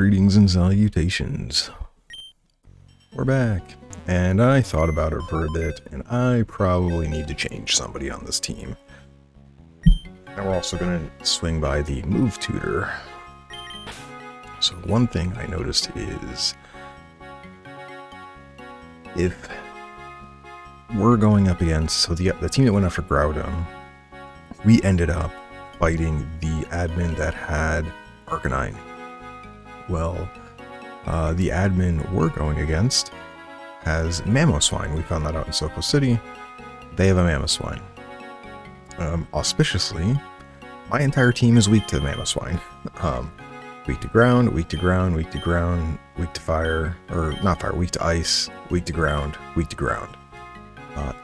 Greetings and salutations. We're back, and I thought about it for a bit, and I probably need to change somebody on this team. And we're also going to swing by the move tutor. So one thing I noticed is, if we're going up against, so the team that went after Groudon, we ended up fighting the admin that had Arcanine. Well, the admin we're going against has Mamoswine. We found that out in Soko City. They have a Mamoswine. Auspiciously, my entire team is weak to the Mamoswine. Weak to ground, weak to ground, weak to ground, weak to fire, or not fire, weak to ice, weak to ground, weak to ground.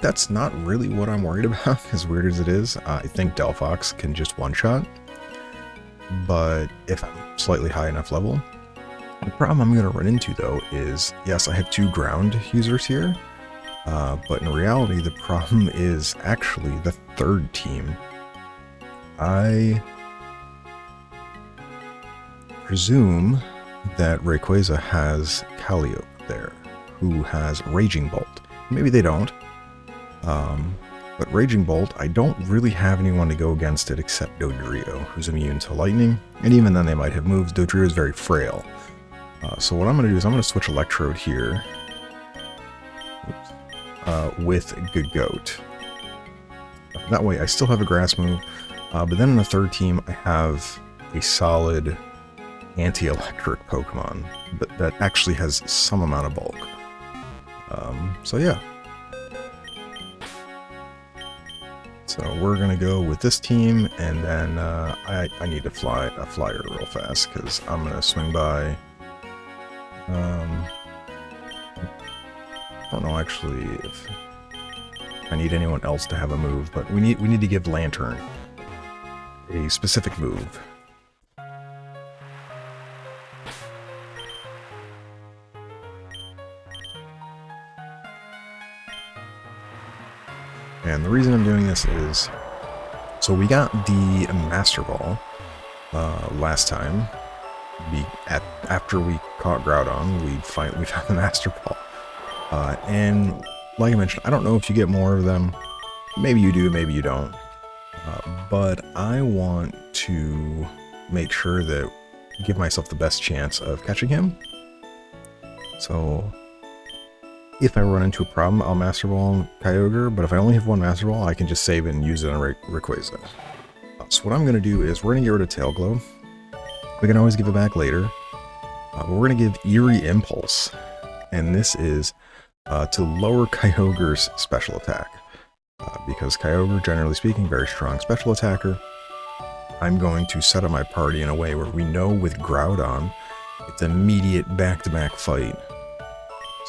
That's not really what I'm worried about, as weird as it is. I think Delphox can just one-shot, but if I'm slightly high enough level, the problem I'm going to run into, though, is, yes, I have 2 ground users here, but in reality, the problem is actually the third team. I presume that Rayquaza has Kyogre there, who has Raging Bolt. Maybe they don't, but Raging Bolt, I don't really have anyone to go against it except Dodrio, who's immune to lightning, and even then they might have moves. Dodrio is very frail. So what I'm going to do is I'm going to switch Electrode here with Goat. That way I still have a grass move, but then in the third team I have a solid anti-electric Pokemon, but that actually has some amount of bulk. So yeah. So we're going to go with this team, and then I need to fly a flyer real fast, because I'm going to swing by. I don't know actually if I need anyone else to have a move, but we need to give Lantern a specific move. And the reason I'm doing this is, so we got the Master Ball last time. After we caught Groudon, we found the Master Ball. And like I mentioned, I don't know if you get more of them. Maybe you do, maybe you don't. But I want to make sure that give myself the best chance of catching him. So if I run into a problem, I'll Master Ball Kyogre, but if I only have one Master Ball, I can just save it and use it on Rayquaza. So what I'm going to do is we're going to get rid of Tail Glow. We can always give it back later. But we're going to give Eerie Impulse. And this is to lower Kyogre's special attack. Because Kyogre, generally speaking, very strong special attacker. I'm going to set up my party in a way where we know with Groudon, it's immediate back-to-back fight.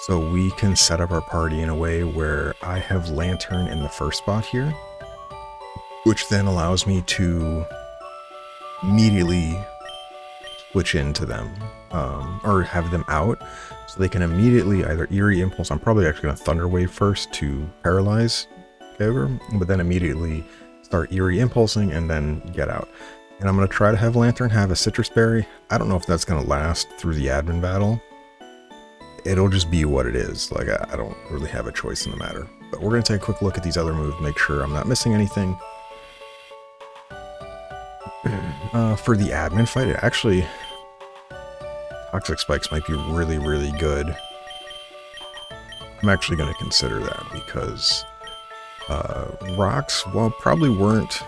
So we can set up our party in a way where I have Lantern in the first spot here, which then allows me to immediately switch into them, or have them out, so they can immediately either Eerie Impulse. I'm probably actually going to Thunder Wave first to paralyze Kyogre, but then immediately start Eerie Impulsing and then get out. And I'm going to try to have Lantern have a Citrus Berry. I don't know if that's going to last through the admin battle. It'll just be what it is. Like, I don't really have a choice in the matter. But we're going to take a quick look at these other moves, make sure I'm not missing anything. For the admin fight, it actually, Toxic Spikes might be really, really good. I'm actually going to consider that, because Rocks, well, probably weren't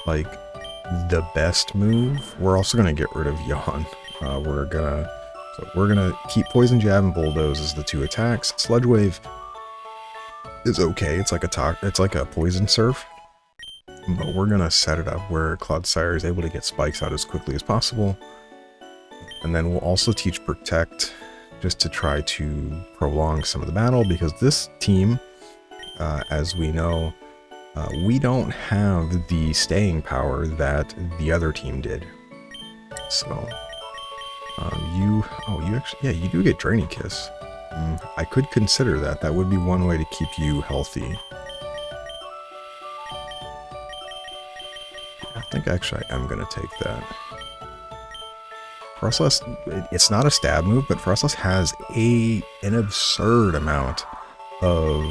like the best move. We're also going to get rid of Yawn. We're gonna keep Poison Jab and Bulldoze as the 2 attacks. Sludge Wave is okay. It's like a Poison Surf. But we're going to set it up where Clodsire is able to get spikes out as quickly as possible. And then we'll also teach Protect, just to try to prolong some of the battle, because this team, as we know, we don't have the staying power that the other team did. So, you do get Draining Kiss. I could consider that. That would be one way to keep you healthy. I think actually I am going to take that. Frostless, it's not a stab move, but Frostless has an absurd amount of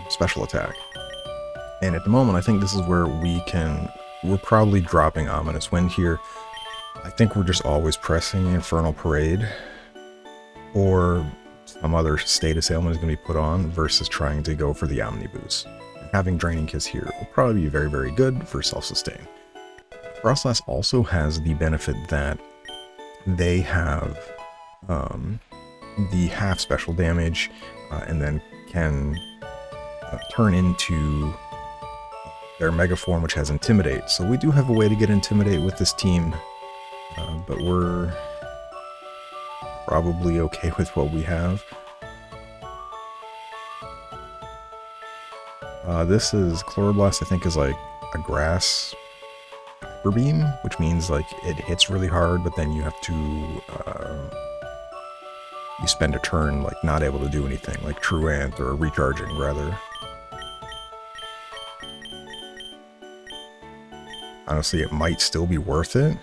special attack. And at the moment, I think this is where we're probably dropping Ominous Wind here. I think we're just always pressing Infernal Parade, or some other status ailment is going to be put on, versus trying to go for the Omni Boost. And having Draining Kiss here will probably be very, very good for self-sustain. Frostlass also has the benefit that they have the half special damage, and then can turn into their Mega Form, which has Intimidate. So we do have a way to get Intimidate with this team, but we're probably okay with what we have. This is Chloroblast, I think, is like a grass Hyper Beam, which means like it hits really hard, but then you have to you spend a turn like not able to do anything, like Truant or recharging rather. Honestly, it might still be worth it.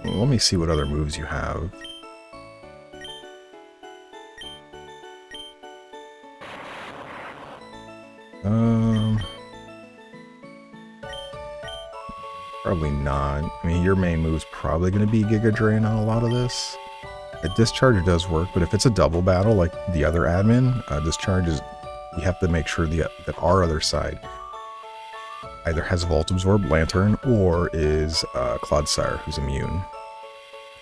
Well, let me see what other moves you have. Probably not. I mean, your main move's probably going to be Giga Drain on a lot of this. A Discharge does work, but if it's a double battle like the other admin, Discharge is... We have to make sure that our other side either has Volt Absorb, Lantern, or is Clodsire, who's immune.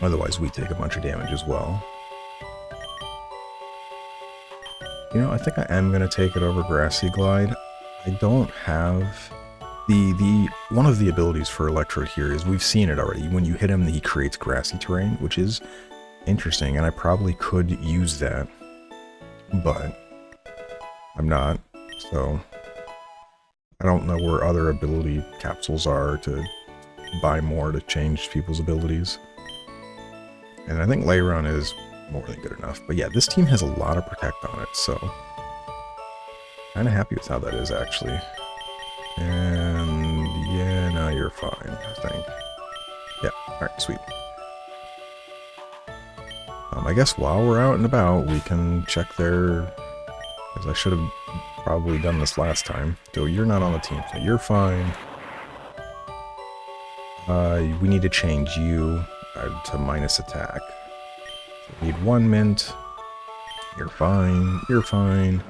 Otherwise, we take a bunch of damage as well. You know, I think I am going to take it over Grassy Glide. I don't have... One of the abilities for Electrode here is, we've seen it already. When you hit him, he creates grassy terrain, which is interesting, and I probably could use that, but I'm not, so I don't know where other ability capsules are to buy more to change people's abilities. And I think Lairon is more than good enough. But yeah, this team has a lot of Protect on it, so kind of happy with how that is, actually. And yeah, no, you're fine, I think. Yeah, alright, sweet. I guess while we're out and about, we can check their... Because I should have probably done this last time. So you're not on the team, so you're fine. We need to change you to minus attack. So we need 1 mint. You're fine. You're fine.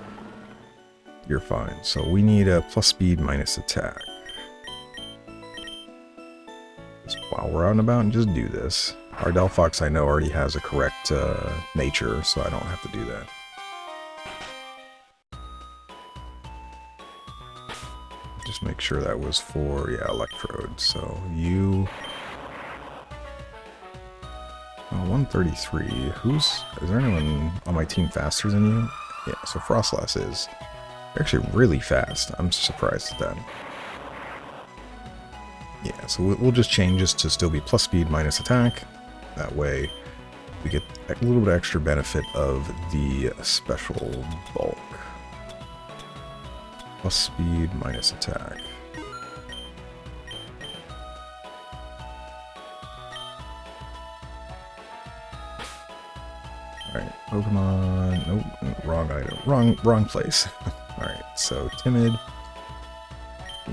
You're fine. So we need a plus speed minus attack. Just while we're out and about, and just do this. Our Delphox, I know, already has a correct nature, so I don't have to do that. Just make sure that was for, yeah, Electrode. So you... Oh, 133. Is there anyone on my team faster than you? Yeah, so Frostlass is. They're actually really fast. I'm surprised at that. Yeah, so we'll just change this to still be plus speed minus attack. That way we get a little bit extra benefit of the special bulk. Plus speed minus attack. Alright, Pokemon. Nope, wrong item. Wrong place. Alright, so Timid.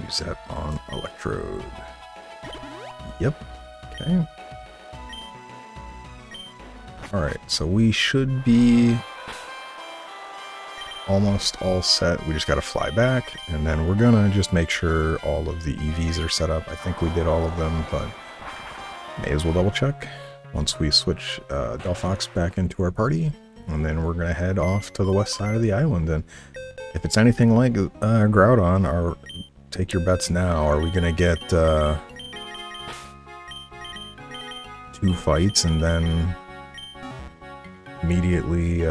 Use that on Electrode. Yep. Okay. Alright, so we should be almost all set. We just gotta fly back, and then we're gonna just make sure all of the EVs are set up. I think we did all of them, but may as well double check once we switch Delphox back into our party, and then we're gonna head off to the west side of the island. And if it's anything like Groudon, or take your bets now, are we gonna get 2 fights and then immediately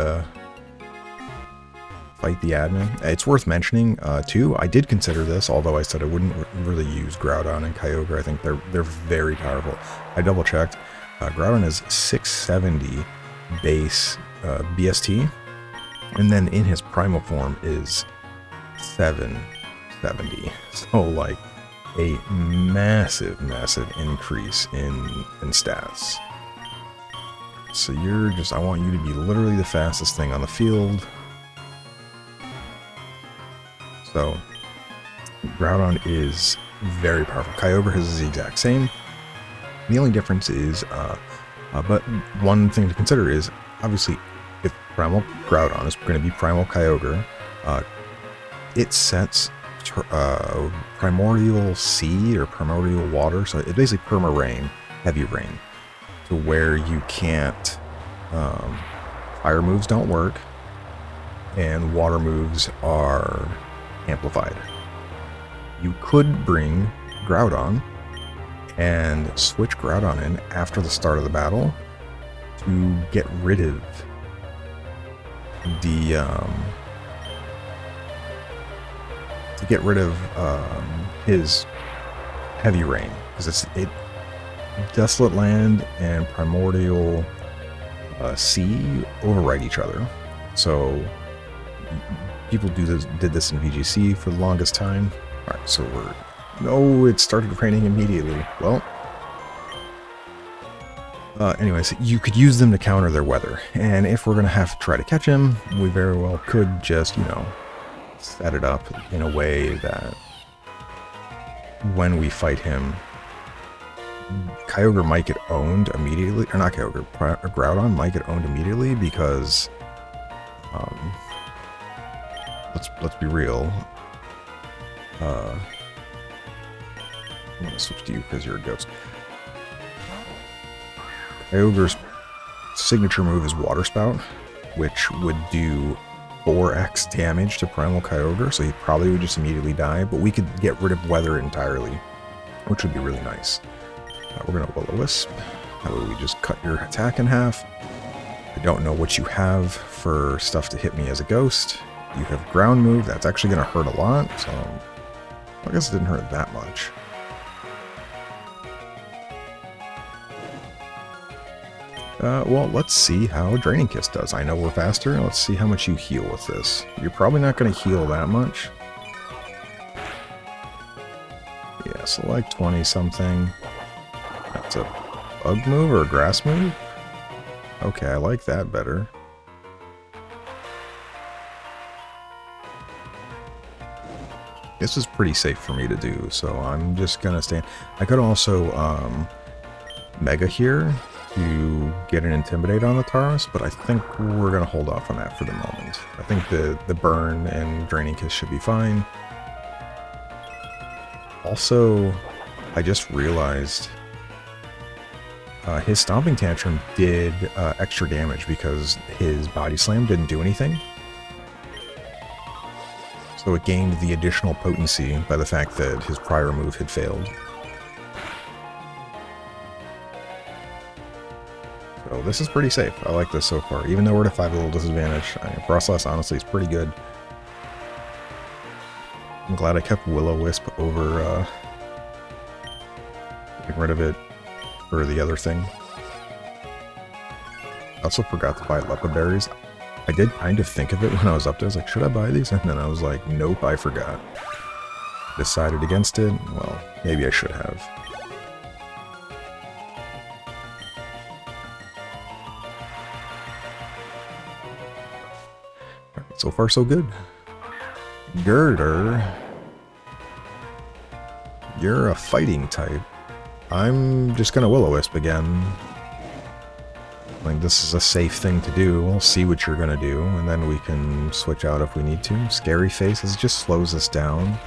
fight the admin? It's worth mentioning too, I did consider this, although I said I wouldn't really use Groudon and Kyogre. I think they're very powerful. I double checked. Groudon is 670 base BST, and then in his primal form is 770. So like a massive increase in stats. So I want you to be literally the fastest thing on the field. So Groudon is very powerful. Kyogre is the exact same. The only difference is, but one thing to consider is, obviously, if Primal Groudon is going to be Primal Kyogre, it sets Primordial Sea or Primordial Water, so it's basically Perma-Rain, Heavy Rain, to where you can't, fire moves don't work, and water moves are amplified. You could bring Groudon and switch Groudon in after the start of the battle to get rid of the his Heavy Rain, because it Desolate Land and Primordial Sea override each other. So people did this in VGC for the longest time. Alright, so no, it started raining immediately. Well, anyways, you could use them to counter their weather. And if we're going to have to try to catch him, we very well could just, set it up in a way that when we fight him, Kyogre might get owned immediately, or not Kyogre, Groudon might get owned immediately because, let's be real. I'm gonna switch to you because you're a ghost. Kyogre's signature move is Water Spout, which would do 4x damage to Primal Kyogre, so he probably would just immediately die, but we could get rid of weather entirely, which would be really nice. We're gonna Will-O-Wisp. That way we just cut your attack in half. I don't know what you have for stuff to hit me as a ghost. You have Ground Move, that's actually gonna hurt a lot, so I guess it didn't hurt that much. Well, let's see how Draining Kiss does. I know we're faster. Let's see how much you heal with this. You're probably not going to heal that much. Yeah, so like 20-something. That's a bug move or a grass move? Okay, I like that better. This is pretty safe for me to do, so I'm just going to stand. I could also Mega here to get an Intimidate on the Tauros, but I think we're going to hold off on that for the moment. I think the burn and Draining Kiss should be fine. Also, I just realized his Stomping Tantrum did extra damage because his Body Slam didn't do anything. So it gained the additional potency by the fact that his prior move had failed. So this is pretty safe. I like this so far. Even though we're at a 5-level disadvantage, Frostlass honestly is pretty good. I'm glad I kept Will-O-Wisp over getting rid of it for the other thing. I also forgot to buy Leopard Berries. I did kind of think of it when I was up there. I was like, should I buy these? And then I was like, nope, I forgot. Decided against it. Well, maybe I should have. Alright, so far so good. Girder. You're a fighting type. I'm just gonna Will-O-Wisp again. Like, this is a safe thing to do. We'll see what you're gonna do, and then we can switch out if we need to. Scary Faces just slows us down.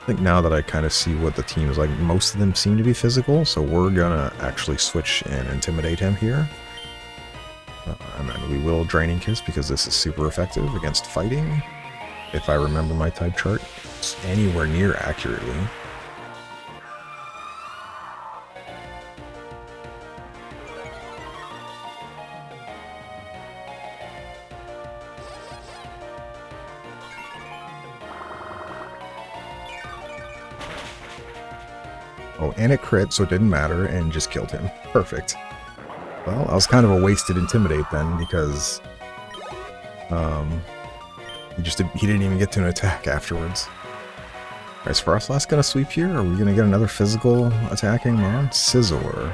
I think now that I kind of see what the team is like, most of them seem to be physical, so we're gonna actually switch and Intimidate him here. And then we will Draining Kiss because this is super effective against fighting. If I remember my type chart anywhere near accurately. Oh, and it crit, so it didn't matter, and just killed him. Perfect. Well, I was kind of a wasted Intimidate then, because He didn't even get to an attack afterwards. Alright, is Frostlass gonna sweep here? Are we gonna get another physical attacking mon? Scizor.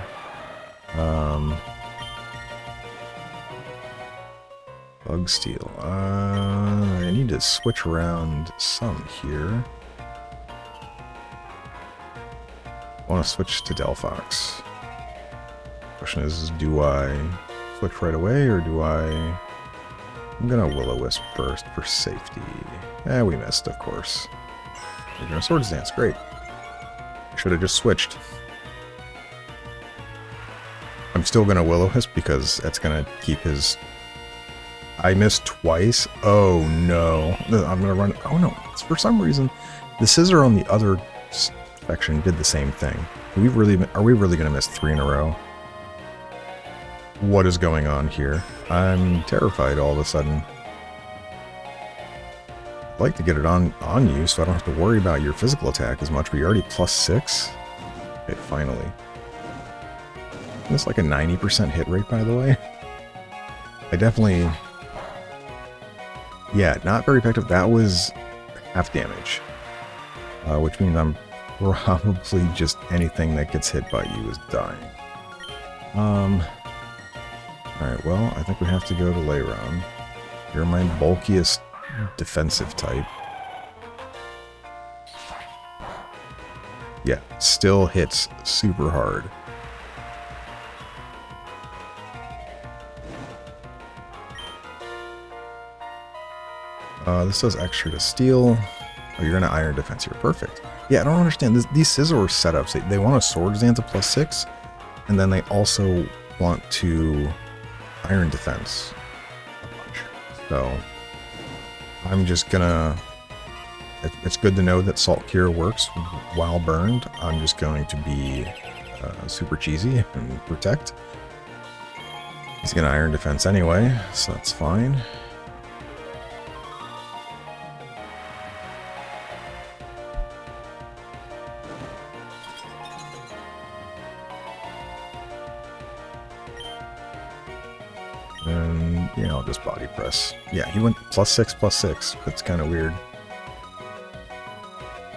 Bug Steel. I need to switch around some here. I want to switch to Delphox. Question is, do I switch right away or do I... I'm gonna Will-O-Wisp first for safety. We missed, of course. We're gonna Swords Dance, great. I should have just switched. I'm still gonna Will-O-Wisp because that's gonna keep his... I missed twice? Oh no. I'm gonna run... Oh no, for some reason, the Scizor on the other section did the same thing. Are we really gonna miss 3 in a row? What is going on here? I'm terrified all of a sudden. I'd like to get it on you so I don't have to worry about your physical attack as much, but you're already +6? Okay, finally. That's like a 90% hit rate, by the way. I definitely... Yeah, not very effective. That was half damage. Which means I'm probably just anything that gets hit by you is dying. Alright, well, I think we have to go to Lairon. You're my bulkiest defensive type. Yeah, still hits super hard. This does extra to steel. Oh, you're gonna Iron Defense here. Perfect. Yeah, I don't understand. These Scizor setups, they want a Swords Dance at +6, and then they also want to Iron Defense a bunch. So, I'm just gonna... It's good to know that Salt Cure works while burned. I'm just going to be super cheesy and protect. He's gonna Iron Defense anyway, so that's fine. And, yeah, I'll just Body Press. Yeah, he went +6/+6. That's kind of weird.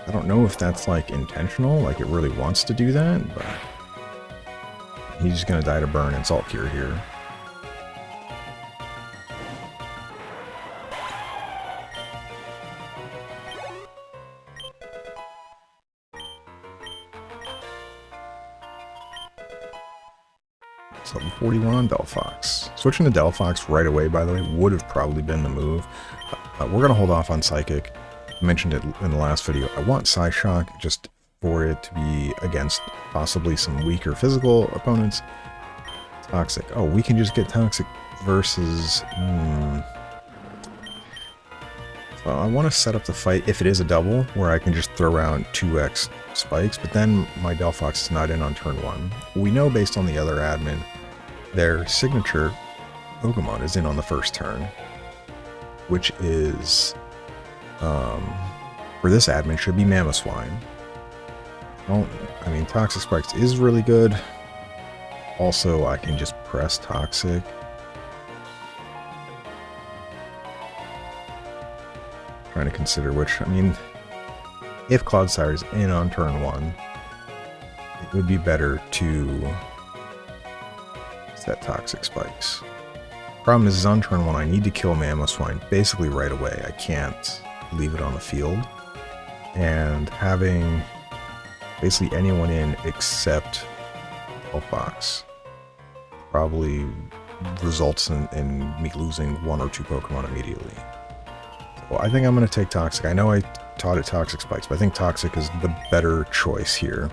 I don't know if that's, like, intentional, like it really wants to do that, but... He's just gonna die to burn and Salt Cure here. So 41 on Delphox. Switching to Delphox right away, by the way, would have probably been the move. We're going to hold off on Psychic. I mentioned it in the last video. I want Psyshock just for it to be against possibly some weaker physical opponents. Toxic. Oh, we can just get Toxic versus... So I want to set up the fight, if it is a double, where I can just throw around 2x spikes, but then my Delphox is not in on turn 1. We know based on the other admin, their signature Pokemon is in on the first turn, which is, for this admin, should be Mamoswine. I mean, Toxic Spikes is really good. Also, I can just press Toxic. Trying to consider which, I mean, if Clodsire is in on turn 1, it would be better to set Toxic Spikes. Problem is on turn 1, I need to kill Mamoswine basically right away. I can't leave it on the field. And having basically anyone in except Delphox probably results in me losing 1 or 2 Pokemon immediately. Well, I think I'm going to take Toxic. I know I taught it Toxic Spikes, but I think Toxic is the better choice here.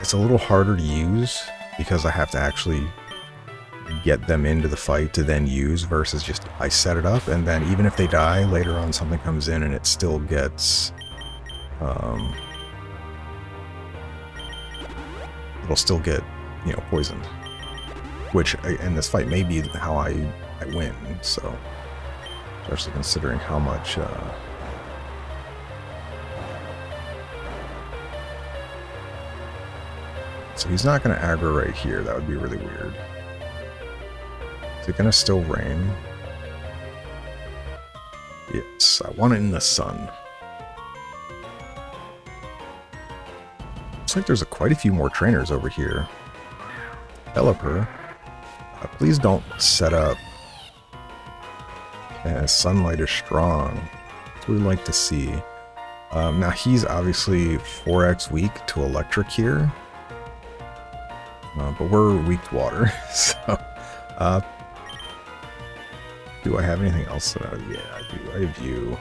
It's a little harder to use because I have to actually get them into the fight to then use versus just I set it up and then even if they die, later on something comes in and it still gets... it'll still get, you know, poisoned. Which, in this fight, may be how I win, so... Especially considering how much, So he's not going to aggro right here. That would be really weird. Is it going to still rain? Yes, I want it in the sun. Looks like there's quite a few more trainers over here. Developer, please don't set up. Sunlight is strong. That's what we like to see. Now he's obviously 4x weak to electric here. But we're weak to water, so... do I have anything else that yeah, I do. I have you.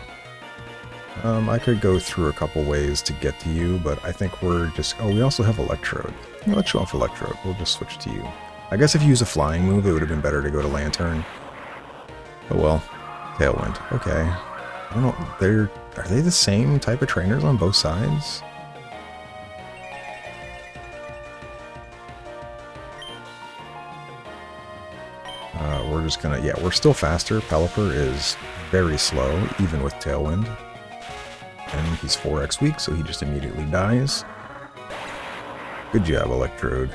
I could go through a couple ways to get to you, but I think we're just... Oh, we also have Electrode. Yeah, let's show off Electrode. We'll just switch to you. I guess if you use a flying move, it would have been better to go to Lantern. Oh well. Tailwind. Okay. I don't know. Are they the same type of trainers on both sides? We're just gonna... Yeah, we're still faster. Pelipper is very slow, even with Tailwind. And he's 4x weak, so he just immediately dies. Good job, Electrode.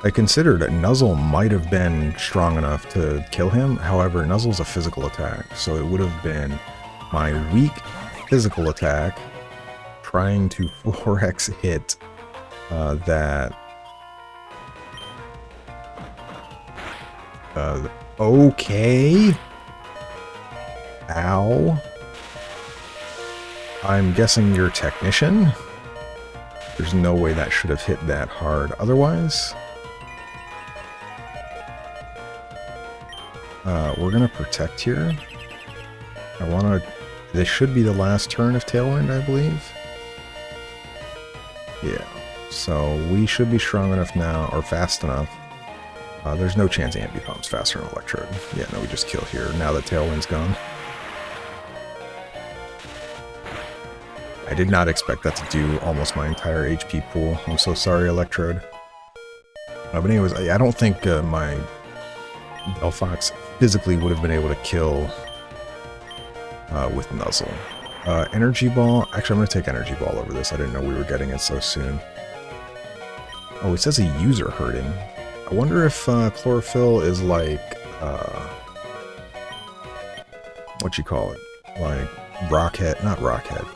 I considered that Nuzzle might have been strong enough to kill him. However, Nuzzle's a physical attack, so it would have been my weak physical attack trying to 4x hit that... okay. Ow. I'm guessing you're a technician? There's no way that should have hit that hard otherwise. We're gonna protect here. I wanna... This should be the last turn of Tailwind, I believe. Yeah. So we should be strong enough now, or fast enough. There's no chance Ambi-Pump's faster than Electrode. Yeah, no, we just kill here now that Tailwind's gone. I did not expect that to do almost my entire HP pool. I'm so sorry, Electrode. But anyways, I don't think my Delphox physically would have been able to kill with Nuzzle. Energy Ball. Actually, I'm going to take Energy Ball over this. I didn't know we were getting it so soon. Oh, it says a user hurting. I wonder if Chlorophyll is like... what you call it? Like Rockhead... Not Rockhead.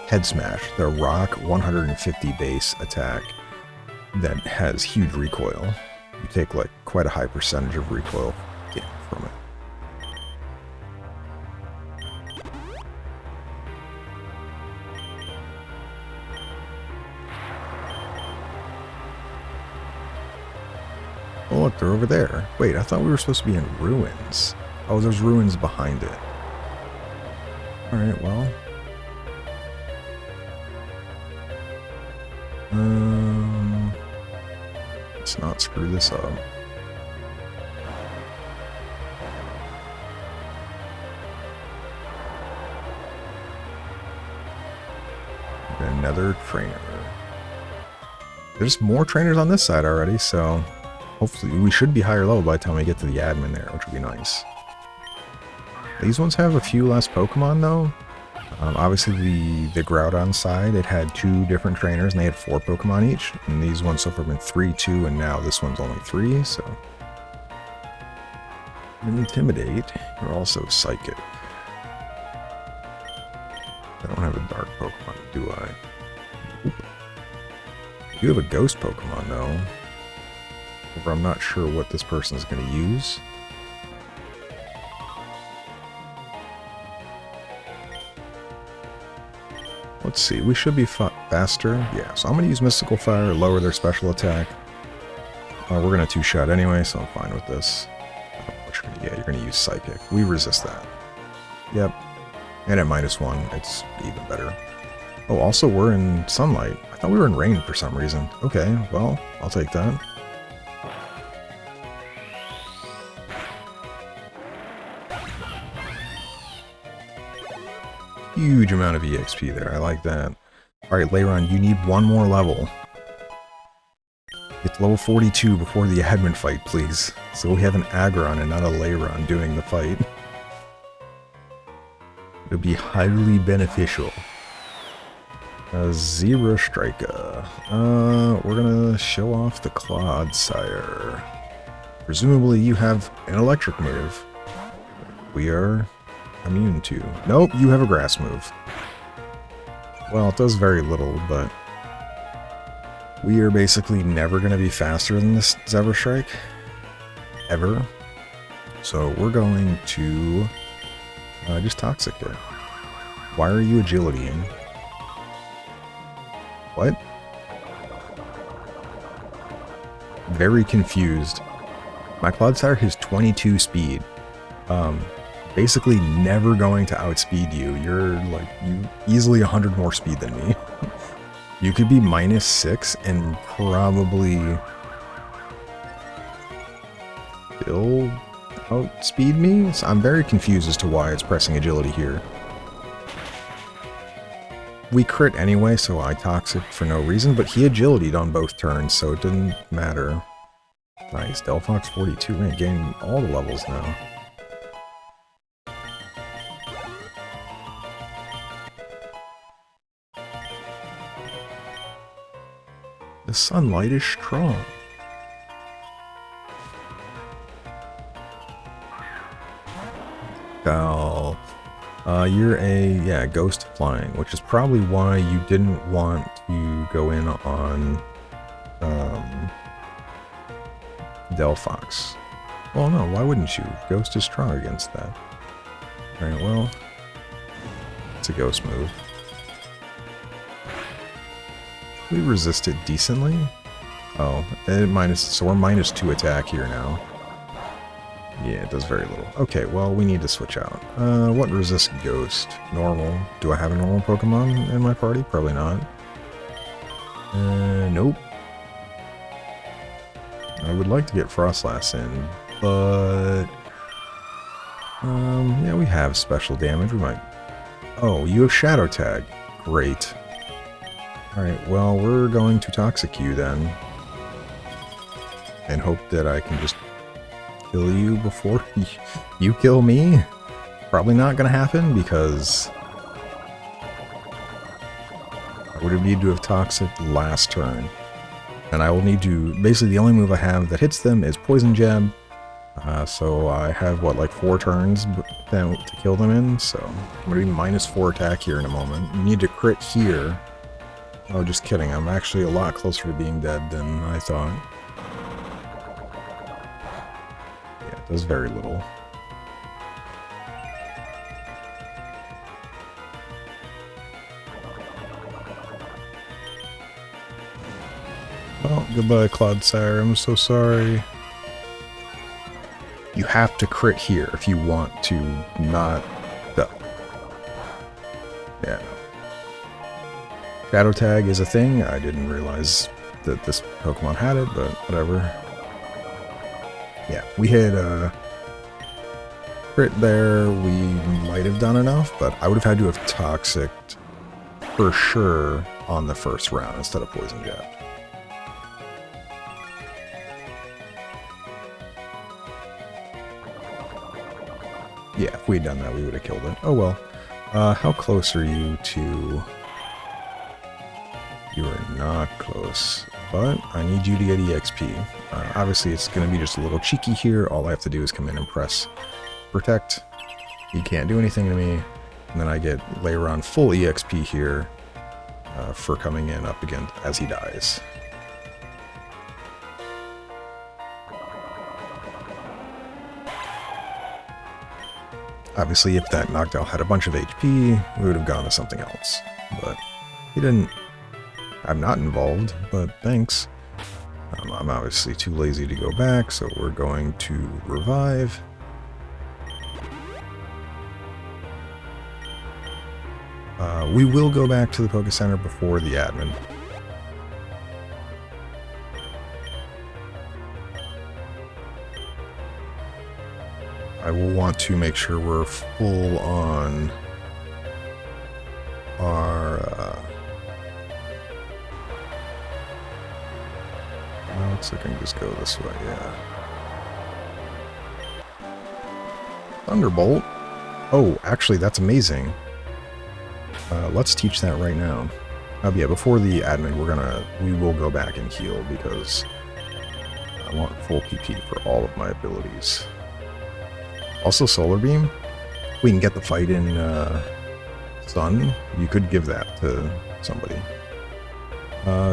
Head Smash. The Rock 150 base attack that has huge recoil. You take like quite a high percentage of recoil from it. Oh look, they're over there. Wait, I thought we were supposed to be in ruins. Oh, there's ruins behind it. Alright, well... let's not screw this up. Another trainer. There's more trainers on this side already, so hopefully we should be higher level by the time we get to the admin there, which would be nice. These ones have a few less Pokemon though. Obviously the Groudon side, it had 2 different trainers and they had 4 Pokemon each. And these ones so far have been 3, 2, and now this one's only 3, so... And Intimidate, you're also Psychic. I don't have a Dark Pokemon, do I? Oop. I do have a Ghost Pokemon though. However, I'm not sure what this person is going to use. Let's see, we should be faster. Yeah, so I'm going to use Mystical Fire, lower their special attack. We're going to 2-shot anyway, so I'm fine with this. Yeah, you're going to use Psychic. We resist that. Yep. And at -1, it's even better. Oh, also we're in sunlight. I thought we were in rain for some reason. Okay, well, I'll take that. Huge amount of EXP there. I like that. Alright, Lairon, you need 1 more level. Get to level 42 before the admin fight, please. So we have an Aggron and not a Lairon doing the fight. It'll be highly beneficial. Zero Striker. We're gonna show off the Clodsire. Presumably you have an electric move. we are immune to. Nope, you have a grass move. Well, it does very little, but we are basically never going to be faster than this Zebra Strike. Ever. So we're going to just Toxic it. Why are you agilitying? What? Very confused. My Clodsire has 22 speed. Basically never going to outspeed you. You're like, you easily 100 more speed than me. You could be -6 and probably still outspeed me. So I'm very confused as to why it's pressing agility here. We crit anyway, so I Toxic for no reason, but he agility'd on both turns, so it didn't matter. Nice, Delphox 42, man, getting all the levels now. The sunlight is strong. Val, you're a, ghost flying, which is probably why you didn't want to go in on, Delphox. Well, no, why wouldn't you? Ghost is strong against that. Alright, well, it's a ghost move. We resist it decently. Oh, so we're -2 attack here now. Yeah, it does very little. Okay, well, we need to switch out. What resists Ghost? Normal. Do I have a normal Pokemon in my party? Probably not. Nope. I would like to get Frostlass in, but... yeah, we have special damage. We might... Oh, you have Shadow Tag. Great. Alright, well, we're going to Toxic you then. And hope that I can just kill you before you kill me. Probably not going to happen because I would have needed to have Toxic last turn. And I will need to... Basically, the only move I have that hits them is Poison Jab. So I have, what, like 4 turns to kill them in? So I'm going to be -4 attack here in a moment. You need to crit here. Oh, just kidding. I'm actually a lot closer to being dead than I thought. Yeah, it does very little. Well, goodbye, Clodsire. I'm so sorry. You have to crit here if you want to not... Yeah, no. Shadow Tag is a thing. I didn't realize that this Pokemon had it, but whatever. Yeah, we had crit there. We might have done enough, but I would have had to have Toxic'd for sure on the first round instead of Poison Jab. Yeah, if we'd done that, we would have killed it. Oh well. How close are you to... You are not close, but I need you to get EXP. Obviously, it's going to be just a little cheeky here. All I have to do is come in and press Protect. He can't do anything to me. And then I get later on full EXP here for coming in up again as he dies. Obviously, if that Noctowl had a bunch of HP, we would have gone to something else. But he didn't. I'm not involved, but thanks. I'm obviously too lazy to go back, so we're going to revive. We will go back to the Poké Center before the admin. I will want to make sure we're full on our... well, looks like I can just go this way, yeah. Thunderbolt? Oh, actually, that's amazing. Let's teach that right now. Yeah, before the admin, we will go back and heal because I want full PP for all of my abilities. Also Solar Beam? We can get the fight in Sun. You could give that to somebody.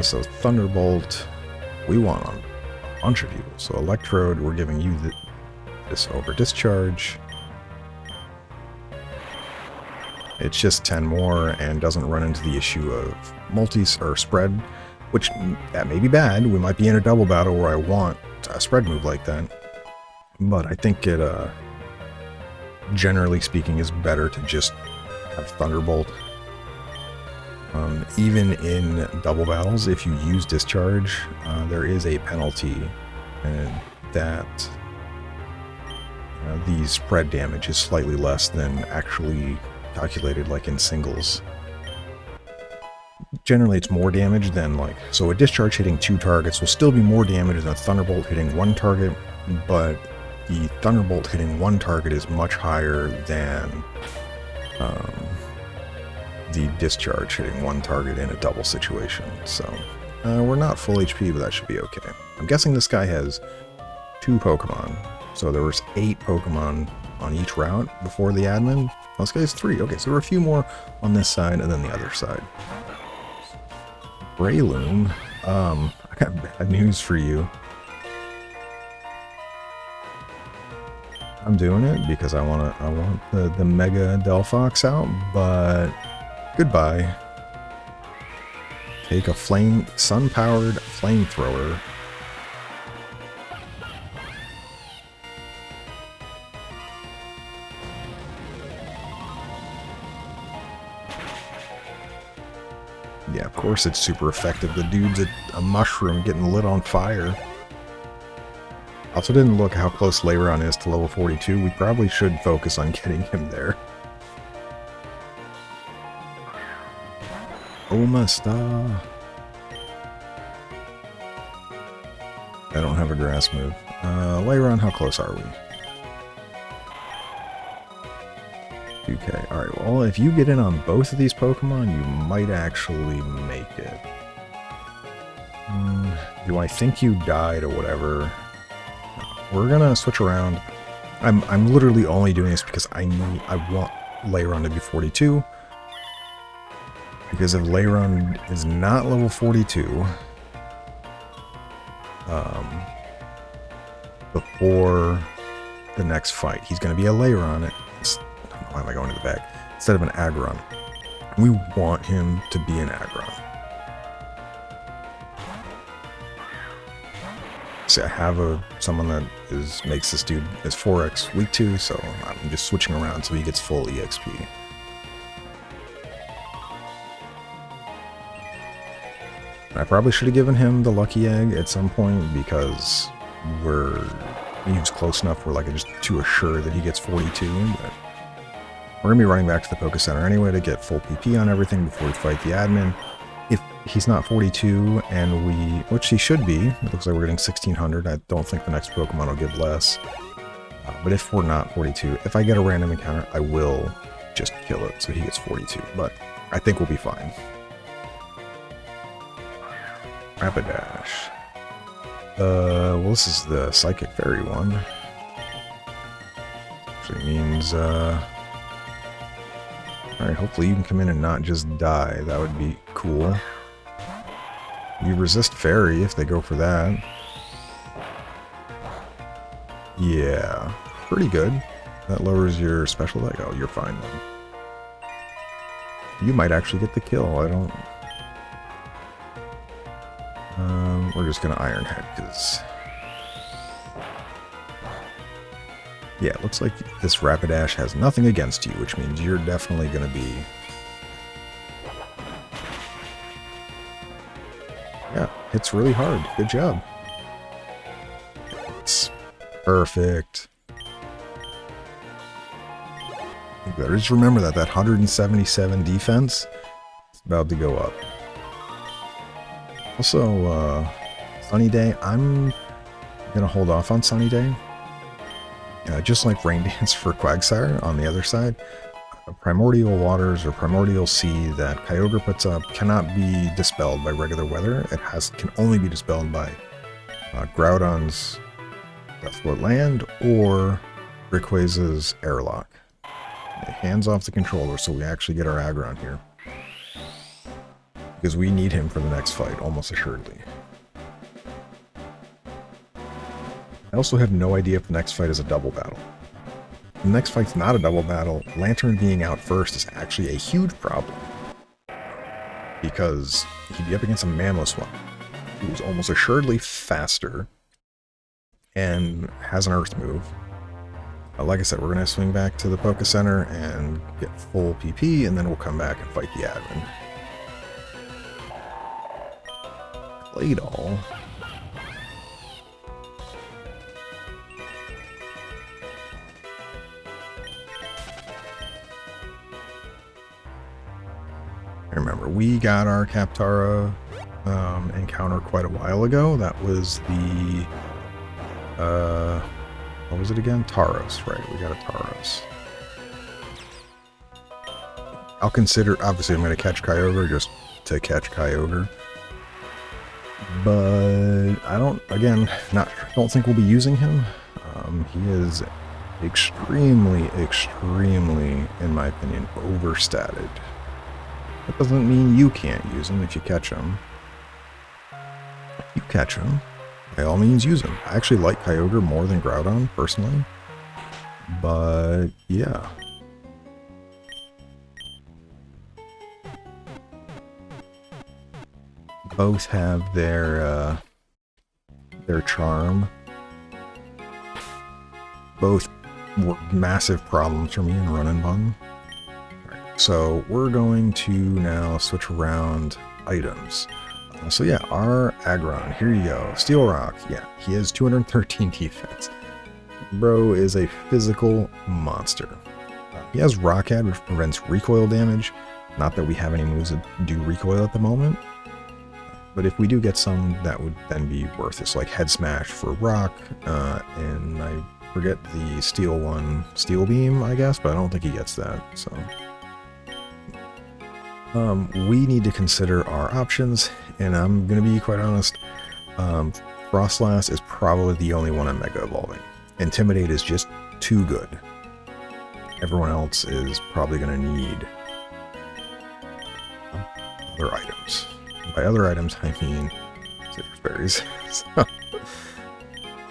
So Thunderbolt, we want on a bunch of people. So Electrode, we're giving you this over Discharge. It's just 10 more and doesn't run into the issue of multis or spread, which that may be bad. We might be in a double battle where I want a spread move like that. But I think it, generally speaking, is better to just have Thunderbolt. Even in double battles, if you use Discharge, there is a penalty, and that the spread damage is slightly less than actually calculated like in singles. Generally it's more damage than so a Discharge hitting 2 targets will still be more damage than a Thunderbolt hitting 1 target, but the Thunderbolt hitting 1 target is much higher than the Discharge hitting 1 target in a double situation. So we're not full HP, but that should be okay. I'm guessing this guy has 2 Pokemon. So there was 8 Pokemon on each route before the admin. Well, this guy has 3. Okay, so there were a few more on this side and then the other side. Breloom, I got bad news for you. I'm doing it because I want the Mega Delphox out, but goodbye. Take a sun-powered flamethrower. Yeah, of course it's super effective. The dude's a mushroom getting lit on fire. Also didn't look how close Lairon is to level 42. We probably should focus on getting him there. Omasta. I don't have a grass move. Lairon, how close are we? 2k. Alright, well, if you get in on both of these Pokemon, you might actually make it. Do I think you died or whatever? We're gonna switch around. I'm literally only doing this because I want Lairon to be 42. Because if Lairon is not level 42, before the next fight, he's gonna be a Lairon. Why am I going to the back? Instead of an Aggron. We want him to be an Aggron. See, I have someone that makes this dude is 4x weak to, so I'm just switching around so he gets full EXP. I probably should have given him the Lucky Egg at some point because he was close enough where just to assure that he gets 42, but we're going to be running back to the Poké Center anyway to get full PP on everything before we fight the admin. If he's not 42, and which he should be, it looks like we're getting 1600. I don't think the next Pokemon will give less. But if we're not 42, if I get a random encounter, I will just kill it so he gets 42. But I think we'll be fine. Rapidash. Well, this is the Psychic Fairy one. Which means, alright, hopefully you can come in and not just die. That would be cool. You resist Fairy if they go for that. Yeah, pretty good. That lowers your special attack. Oh, you're fine then. You might actually get the kill. I don't... we're just gonna Iron Head, because... Yeah, it looks like this Rapidash has nothing against you, which means you're definitely gonna be... Yeah, hits really hard. Good job. It's perfect. You better just remember that 177 defense is about to go up. Also, Sunny Day, I'm gonna hold off on Sunny Day. Just like Rain Dance for Quagsire on the other side, Primordial Waters or Primordial Sea that Kyogre puts up cannot be dispelled by regular weather. It can only be dispelled by Groudon's Deathblow Land or Rayquaza's Airlock. Hands off the controller so we actually get our aggron here. Because we need him for the next fight, almost assuredly. I also have no idea if the next fight is a double battle. If the next fight's not a double battle, Lantern being out first is actually a huge problem. Because he'd be up against a Mamoswine, who's almost assuredly faster and has an Earth move. Like I said, we're going to swing back to the Poké Center and get full PP, and then we'll come back and fight the admin. Claydol. Remember, we got our Captara encounter quite a while ago. That was the... what was it again? Tauros, right? We got a Tauros. I'll consider... Obviously, I'm going to catch Kyogre just to catch Kyogre. But I don't... Again, don't think we'll be using him. He is extremely, in my opinion, overstated. That doesn't mean you can't use him if you catch him. If you catch him, by all means use him. I actually like Kyogre more than Groudon, personally. But, yeah. Both have their charm. Both were massive problems for me in Run and Bun. So we're going to now switch around items. So yeah, our Aggron, here you go. Steel Rock, yeah, he has 213 defense. Bro is a physical monster. He has Rockad, which prevents recoil damage. Not that we have any moves that do recoil at the moment. But if we do get some, that would then be worth it. So like Head Smash for Rock, and I forget the Steel one, Steel Beam, I guess, but I don't think he gets that, so... we need to consider our options, and I'm going to be quite honest, Frostlass is probably the only one I'm Mega Evolving. Intimidate is just too good. Everyone else is probably going to need other items. By other items, I mean citrus berries.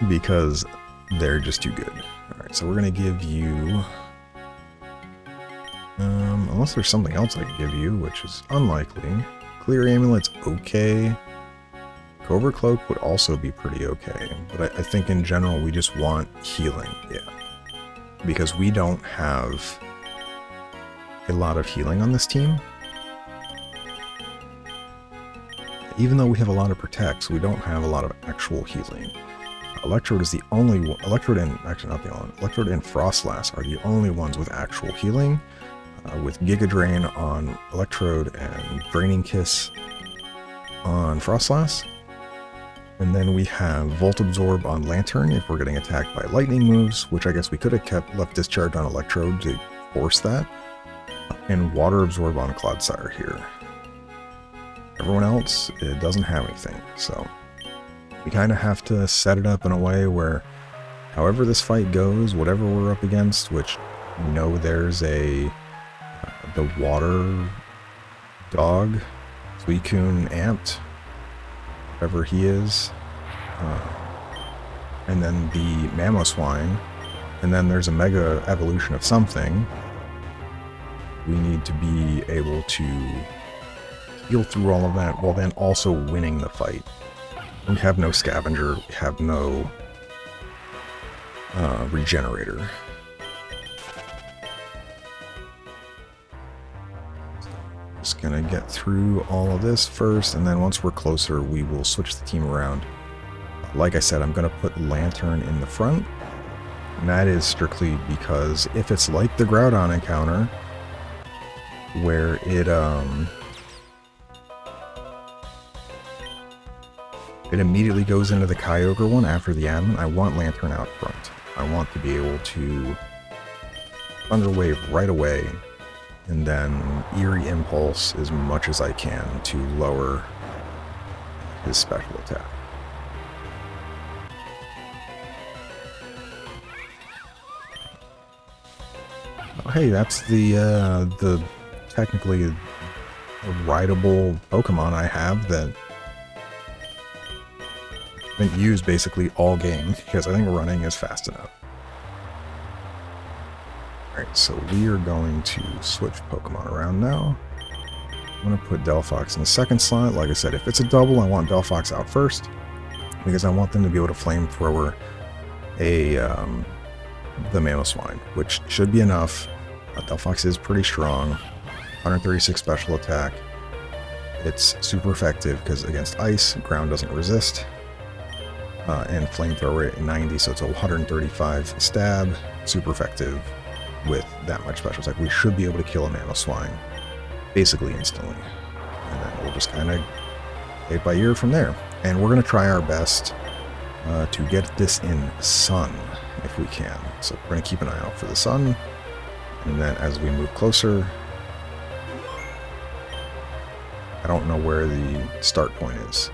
Because they're just too good. Alright, so we're going to give you... unless there's something else I can give you, which is unlikely. Clear Amulet's okay. Covert Cloak would also be pretty okay. But I think in general we just want healing, yeah. Because we don't have a lot of healing on this team. Even though we have a lot of protects, we don't have a lot of actual healing. Electrode is the only one. Electrode and... actually not the only one. Electrode and Frostlass are the only ones with actual healing. With Giga Drain on Electrode and Draining Kiss on Frostlass. And then we have Volt Absorb on Lantern if we're getting attacked by lightning moves, which I guess we could have left Discharge on Electrode to force that. And Water Absorb on Clodsire here. Everyone else, it doesn't have anything, so we kind of have to set it up in a way where however this fight goes, whatever we're up against, which we know there's the water dog, Suicune Amped, whatever he is, and then the Mamoswine, and then there's a Mega Evolution of something. We need to be able to heal through all of that while then also winning the fight. We have no Scavenger, we have no Regenerator. Just gonna get through all of this first, and then once we're closer, we will switch the team around. Like I said, I'm gonna put Lantern in the front, and that is strictly because if it's like the Groudon encounter, where it immediately goes into the Kyogre one after the admin, I want Lantern out front. I want to be able to Thunder Wave right away, and then Eerie Impulse as much as I can to lower his special attack. hey, that's the technically rideable Pokemon I have that I haven't used basically all game because I think running is fast enough. Alright, so we are going to switch Pokemon around now. I'm going to put Delphox in the second slot. Like I said, if it's a double, I want Delphox out first because I want them to be able to flamethrower the Mamoswine, which should be enough. Delphox is pretty strong. 136 special attack. It's super effective because against ice, ground doesn't resist. And flamethrower at 90, so it's a 135 stab. Super effective with that much special attack. We should be able to kill a Mamoswine basically instantly. And then we'll just kind of play it by ear from there. And we're going to try our best to get this in sun if we can. So we're going to keep an eye out for the sun. And then as we move closer, I don't know where the start point is.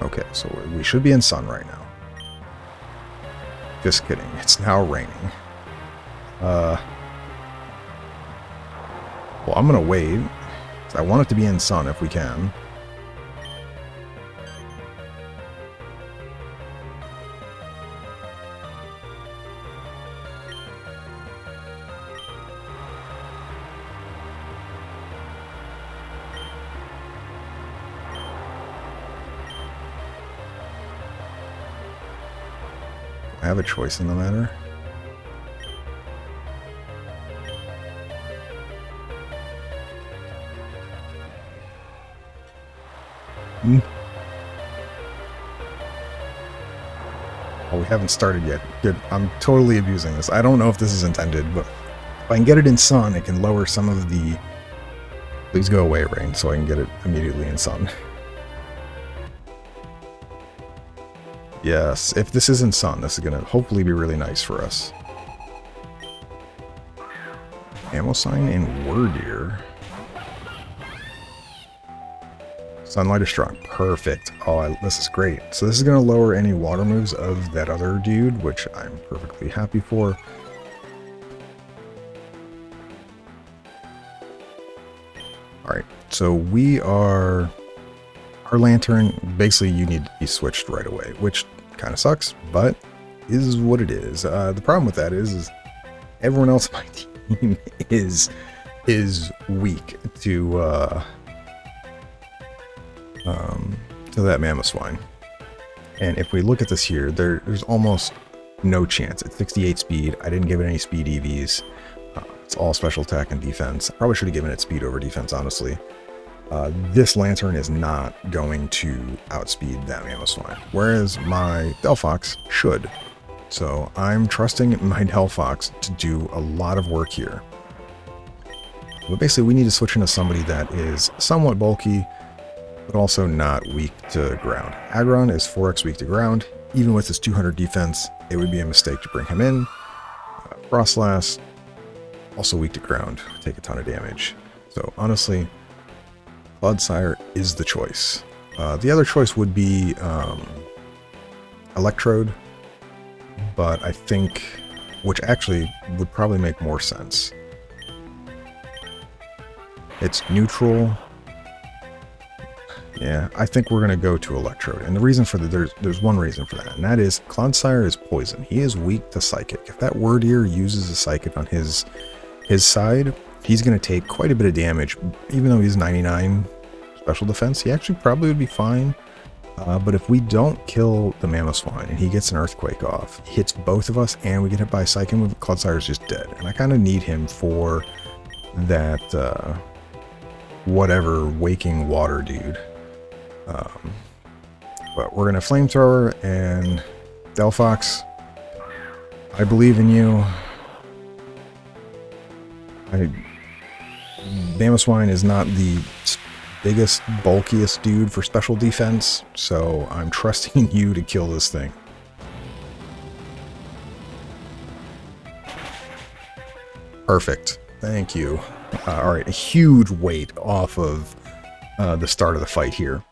Okay, so we should be in sun right now. Just kidding, it's now raining. Well, I'm gonna wait. I want it to be in sun if we can. I have a choice in the matter. Oh, we haven't started yet. Good. I'm totally abusing this. I don't know if this is intended, but if I can get it in sun, it can lower some of the... Please go away, rain, so I can get it immediately in sun. Yes, if this is in sun, this is going to hopefully be really nice for us. Amosine and Wyrdeer. Sunlight is strong. Perfect. Oh, this is great. So this is going to lower any water moves of that other dude, which I'm perfectly happy for. Alright, so we are... Our Lantern, basically you need to be switched right away, which kind of sucks, but is what it is. The problem with that is everyone else on my team is weak to that Mamoswine. And if we look at this here, there's almost no chance. It's 68 speed. I didn't give it any speed EVs. It's all special attack and defense. I probably should have given it speed over defense, honestly. This Lantern is not going to outspeed that Mamoswine, whereas my Delphox should. So I'm trusting my Delphox to do a lot of work here. But basically we need to switch into somebody that is somewhat bulky, but also not weak to ground. Aggron is 4x weak to ground. Even with his 200 defense, it would be a mistake to bring him in. Frostlass, also weak to ground, take a ton of damage. So honestly, Clodsire is the choice. The other choice would be Electrode, but I think, which actually would probably make more sense. It's neutral. Yeah, I think we're going to go to Electrode. And the reason for that, there's one reason for that, and that is Clodsire is poison. He is weak to Psychic. If that Wyrdeer uses a Psychic on his side, he's going to take quite a bit of damage. Even though he's 99 special defense, he actually probably would be fine. But if we don't kill the Mamoswine and he gets an Earthquake off, hits both of us, and we get hit by a Psychic move, Clodsire is just dead. And I kind of need him for that, whatever, waking water dude. But we're going to Flamethrower, and Delphox, I believe in you. Mamoswine is not the biggest, bulkiest dude for special defense, so I'm trusting you to kill this thing. Perfect. Thank you. Alright, a huge weight off of the start of the fight here.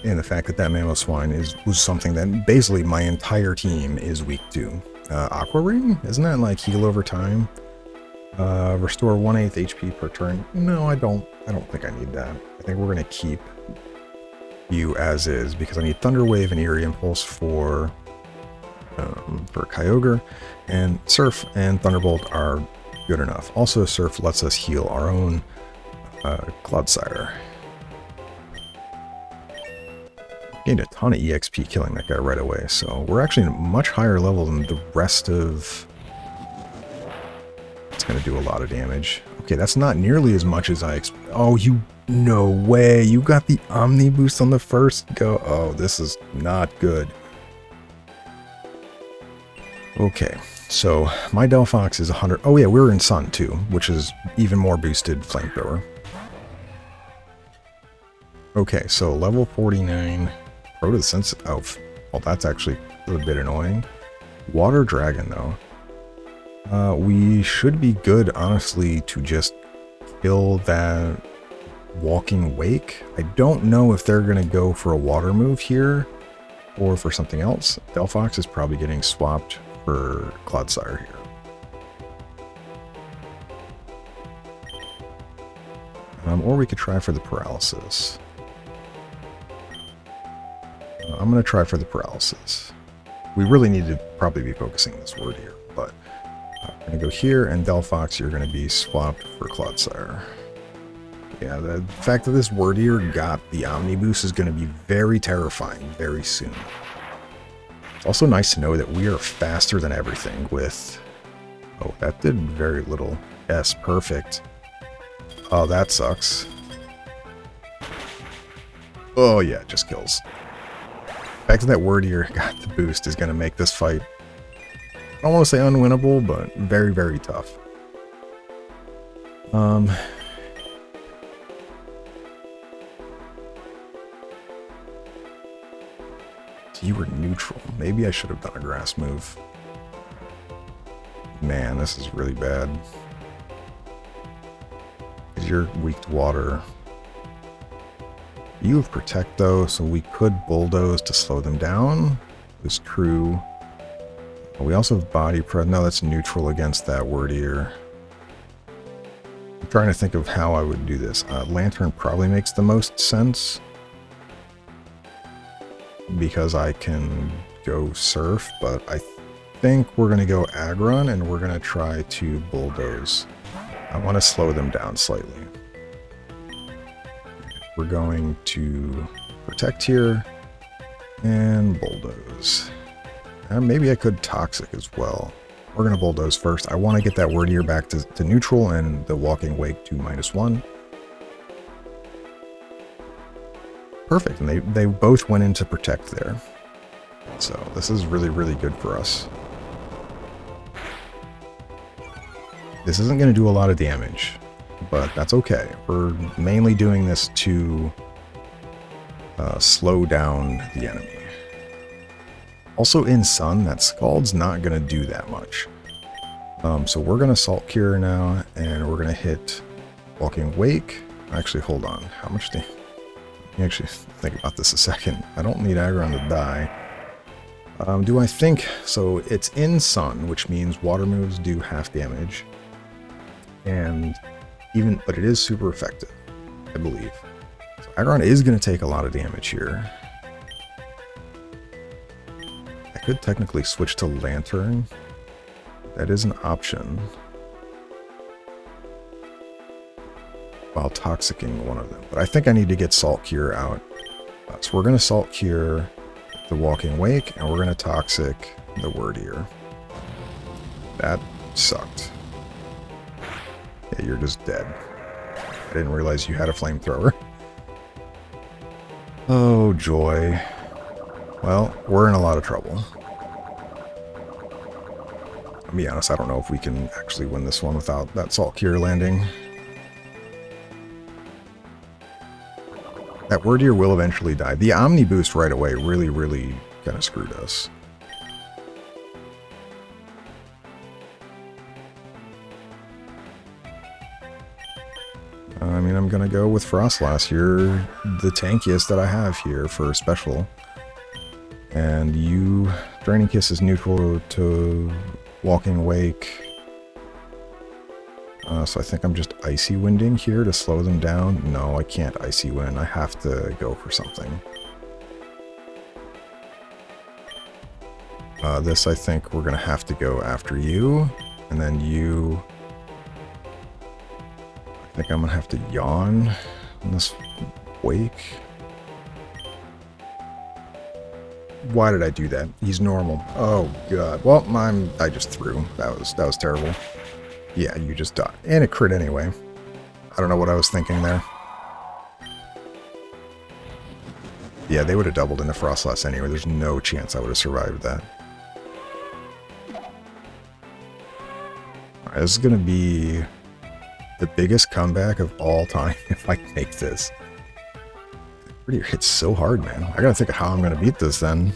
And the fact that that Mamoswine was something that basically my entire team is weak to. Aqua Ring? Isn't that like heal over time? Restore 1/8 HP per turn. No, I don't think I need that. I think we're gonna keep you as is because I need Thunder Wave and Eerie Impulse for Kyogre, and Surf and Thunderbolt are good enough. Also, Surf lets us heal our own Clodsire. Gained a ton of EXP killing that guy right away, so we're actually at a much higher level than the rest of... It's going to do a lot of damage. Okay, that's not nearly as much as I expect. Oh, you... No way! You got the Omni boost on the first go. Oh, this is not good. Okay, so my Delphox is 100... Oh yeah, we're in Sun too, which is even more boosted Flamethrower. Okay, so level 49... Pro to the sense... Oh, well, that's actually a bit annoying. Water Dragon, though. We should be good, honestly, to just kill that Walking Wake. I don't know if they're going to go for a water move here or for something else. Delphox is probably getting swapped for Clodsire here. Or we could try for the Paralysis. I'm going to try for the Paralysis. We really need to probably be focusing this Wyrdeer, but we're going to go here, and Delphox, you're going to be swapped for Clodsire. Yeah, the fact that this Wyrdeer got the Omni boost is going to be very terrifying very soon. It's also nice to know that we are faster than everything with... Oh, that did very little. Yes, perfect. Oh, that sucks. Oh yeah, it just kills. The fact that Wyrdeer got the boost is going to make this fight, I don't want to say unwinnable, but very, very tough. So you were neutral. Maybe I should have done a grass move. Man, this is really bad. Because you're weak to water. You have Protect, though, so we could Bulldoze to slow them down. This true. We also have Body Press. No, that's neutral against that Wyrdeer. I'm trying to think of how I would do this. Lantern probably makes the most sense. Because I can go Surf, but I think we're going to go Aggron, and we're going to try to Bulldoze. I want to slow them down slightly. We're going to Protect here and Bulldoze. And maybe I could Toxic as well. We're going to Bulldoze first. I want to get that Wyrdeer back to neutral and the Walking Wake to -1. Perfect, and they both went into Protect there. So this is really, really good for us. This isn't going to do a lot of damage, but that's okay. We're mainly doing this to slow down the enemy. Also in Sun, that Scald's not going to do that much. So we're going to Salt Cure now, and we're going to hit Walking Wake. Actually, hold on. How much damage? Let me actually think about this a second. I don't need Aggron to die. Do I think... So it's in Sun, which means water moves do half damage. But it is super effective, I believe. So Aggron is going to take a lot of damage here. I could technically switch to Lantern. That is an option. While Toxicking one of them. But I think I need to get Salt Cure out. So we're going to Salt Cure the Walking Wake, and we're going to Toxic the Wyrdeer. That sucked. Yeah, you're just dead. I didn't realize you had a flamethrower. Oh, joy. Well, we're in a lot of trouble. I'll be honest, I don't know if we can actually win this one without that Salt Cure landing. That Wyrdeer will eventually die. The Omni boost right away really, really kind of screwed us. I mean, I'm gonna go with Frostlass. You're the tankiest that I have here for special. And you... Draining Kiss is neutral to Walking Wake. So I think I'm just Icy Winding here to slow them down. No, I can't Icy Wind. I have to go for something. This, I think we're going to have to go after you. And then you... I think I'm going to have to Yawn in this Wake. Why did I do that? He's normal. Oh, God. Well, I just threw. That was terrible. Yeah, you just died. And it crit anyway. I don't know what I was thinking there. Yeah, they would have doubled into Frostlass anyway. There's no chance I would have survived that. Alright, this is going to be the biggest comeback of all time if I make this. Wyrdeer hits so hard, man. I gotta think of how I'm gonna beat this then.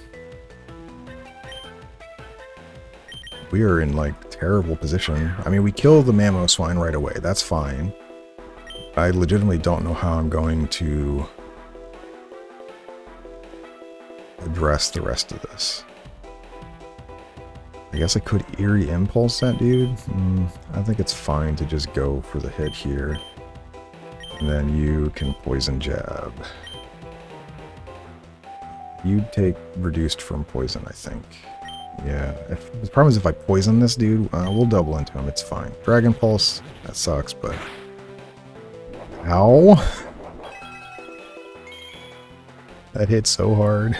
We are in, like, terrible position. I mean, we kill the Mamoswine right away. That's fine. I legitimately don't know how I'm going to address the rest of this. I guess I could Eerie Impulse that dude. I think it's fine to just go for the hit here. And then you can Poison Jab. You'd take reduced from poison, I think. Yeah, the problem is if I poison this dude, we'll double into him, it's fine. Dragon Pulse, that sucks, but... Ow! That hit so hard.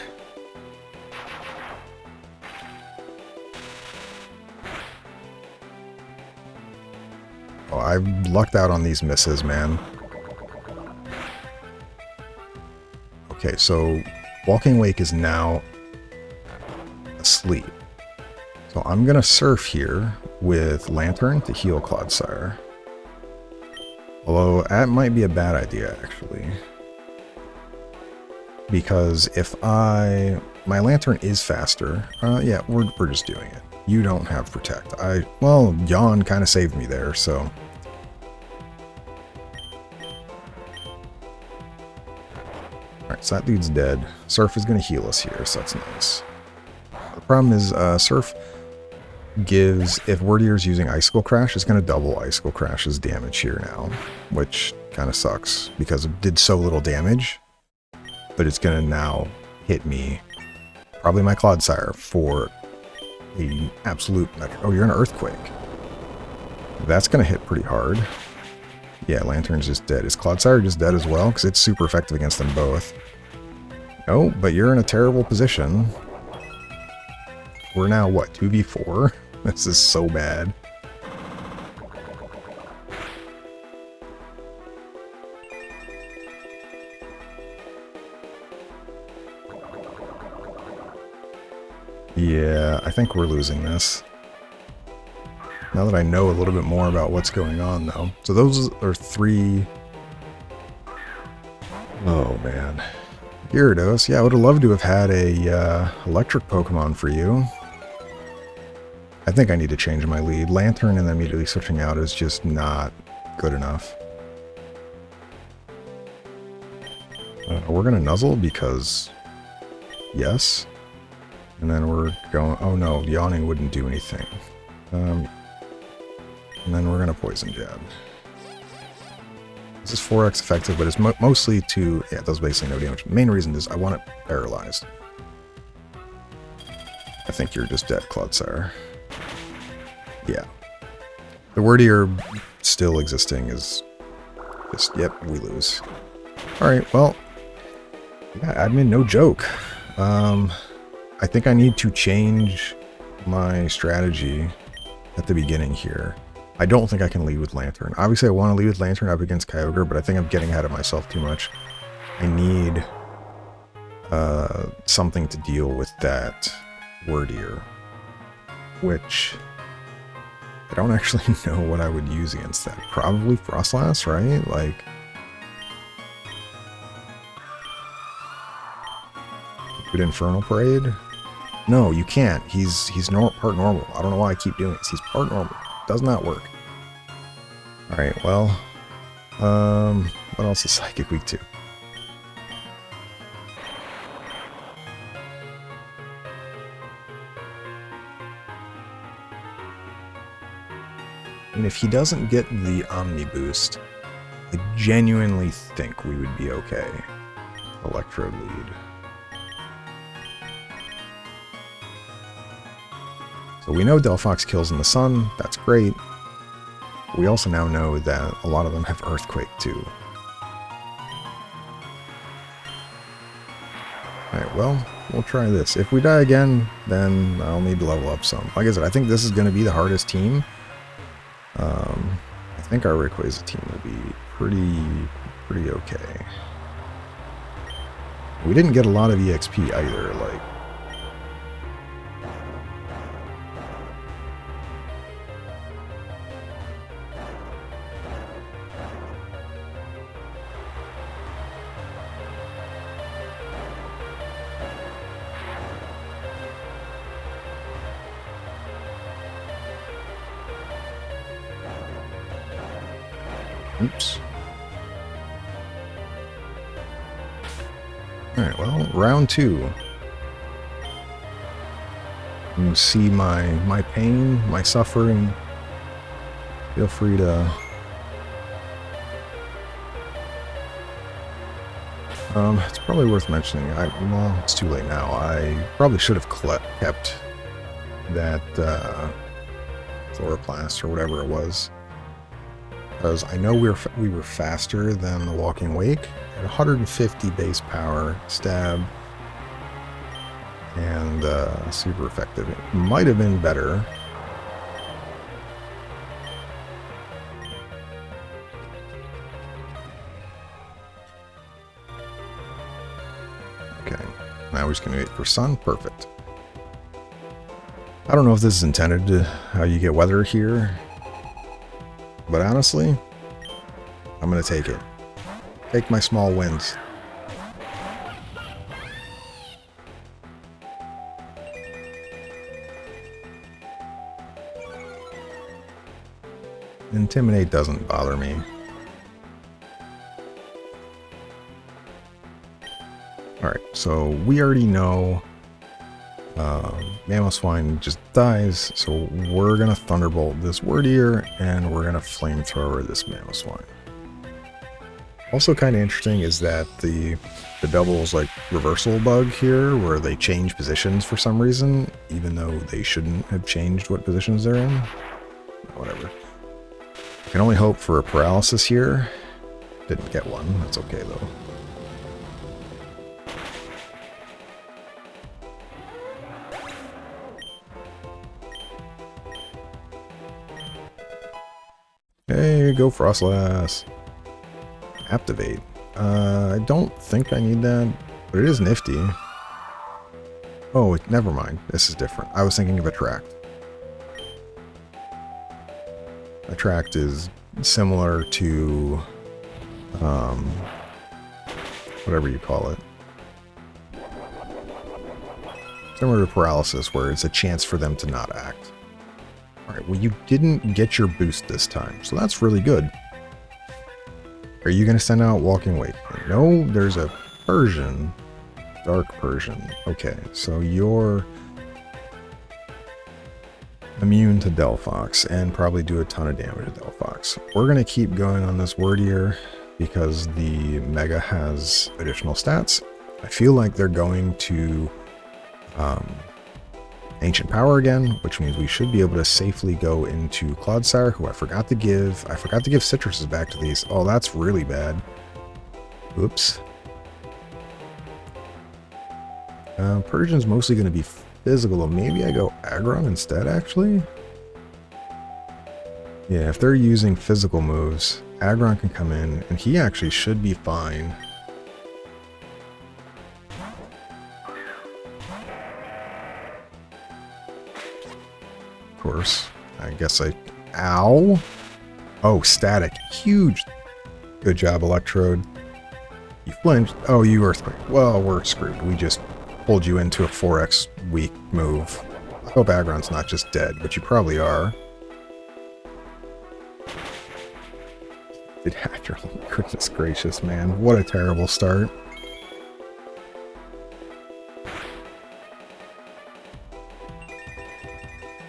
Oh, I've lucked out on these misses, man. Okay, so... Walking Wake is now asleep. So I'm going to Surf here with Lantern to heal Clodsire. Although that might be a bad idea, actually. Because if my Lantern is faster, yeah, we're just doing it. You don't have Protect. Well, Yawn kind of saved me there, so... Alright, so that dude's dead. Surf is going to heal us here, so that's nice. The problem is, Surf gives... If Wyrdeer's using Icicle Crash, it's going to double Icicle Crash's damage here now. Which kind of sucks, because it did so little damage. But it's going to now hit me, probably my Clodsire, for an absolute... Oh, you're an Earthquake. That's going to hit pretty hard. Yeah, Lantern's just dead. Is Clodsire just dead as well? Because it's super effective against them both. No, but you're in a terrible position. We're now, what, 2v4? This is so bad. Yeah, I think we're losing this. Now that I know a little bit more about what's going on, though. So those are 3... Oh, man. Gyarados. Yeah, I would have loved to have had a electric Pokemon for you. I think I need to change my lead. Lantern and then immediately switching out is just not good enough. We're going to Nuzzle because... Yes. And then we're going... Oh no, Yawning wouldn't do anything. And then we're going to Poison Jab. This is 4x effective, but it's mostly to... Yeah, it does basically no damage. The main reason is I want it paralyzed. I think you're just dead, Clodsire. Yeah. The Wyrdeer still existing is just... Yep, we lose. Alright, well... Yeah, admin, no joke. I think I need to change my strategy at the beginning here. I don't think I can lead with Lantern. Obviously, I want to lead with Lantern up against Kyogre, but I think I'm getting ahead of myself too much. I need something to deal with that Wyrdeer, which I don't actually know what I would use against that. Probably Frostlass, right? Like, good Infernal Parade? No, you can't. He's part normal. I don't know why I keep doing this. He's part normal. Does not work. Alright, well, What else is Psychic weak to? And if he doesn't get the Omni boost, I genuinely think we would be okay. Electrode lead. So we know Delphox kills in the sun, that's great. We also now know that a lot of them have Earthquake too. Alright, well, we'll try this. If we die again, then I'll need to level up some. Like I said, I think this is going to be the hardest team. I think our Rayquaza team will be pretty okay. We didn't get a lot of EXP either, like... Oops. Alright, well, round 2. You can see my pain, my suffering. Feel free to... it's probably worth mentioning. Well, it's too late now. I probably should have kept that Chloroplast or whatever it was. Because I know we were faster than the Walking Wake at 150 base power, stab, and super effective. It might have been better. Okay, now we're just going to wait for sun. Perfect. I don't know if this is intended to how you get weather here. But honestly, I'm going to take it. Take my small wins. Intimidate doesn't bother me. Alright, so we already know Mamoswine just dies, so we're gonna Thunderbolt this Wyrdeer, and we're gonna Flamethrower this Mamoswine. Also kind of interesting is that the doubles like reversal bug here, where they change positions for some reason, even though they shouldn't have changed what positions they're in. Whatever. I can only hope for a paralysis here. Didn't get one, that's okay though. Hey, go Frostlass. Activate. I don't think I need that, but it is nifty. Oh, never mind. This is different. I was thinking of Attract. Attract is similar to, whatever you call it. Similar to Paralysis, where it's a chance for them to not act. Alright, well you didn't get your boost this time, so that's really good. Are you going to send out Walking Wake? No, there's a Persian. Dark Persian. Okay, so you're immune to Delphox and probably do a ton of damage to Delphox. We're going to keep going on this Wyrdeer because the Mega has additional stats. I feel like they're going to Ancient Power again, which means we should be able to safely go into Clodsire, who I forgot to give. I forgot to give Citruses back to these. Oh, that's really bad. Oops. Persian's mostly going to be physical. Maybe I go Aggron instead, actually? Yeah, if they're using physical moves, Aggron can come in, and he actually should be fine. Of course. I guess I... Ow! Oh, static. Huge. Good job, Electrode. You flinched. Oh, you Earthquake. Well, we're screwed. We just pulled you into a 4x weak move. I hope Aggron's not just dead, but you probably are. Did after, goodness gracious, man. What a terrible start.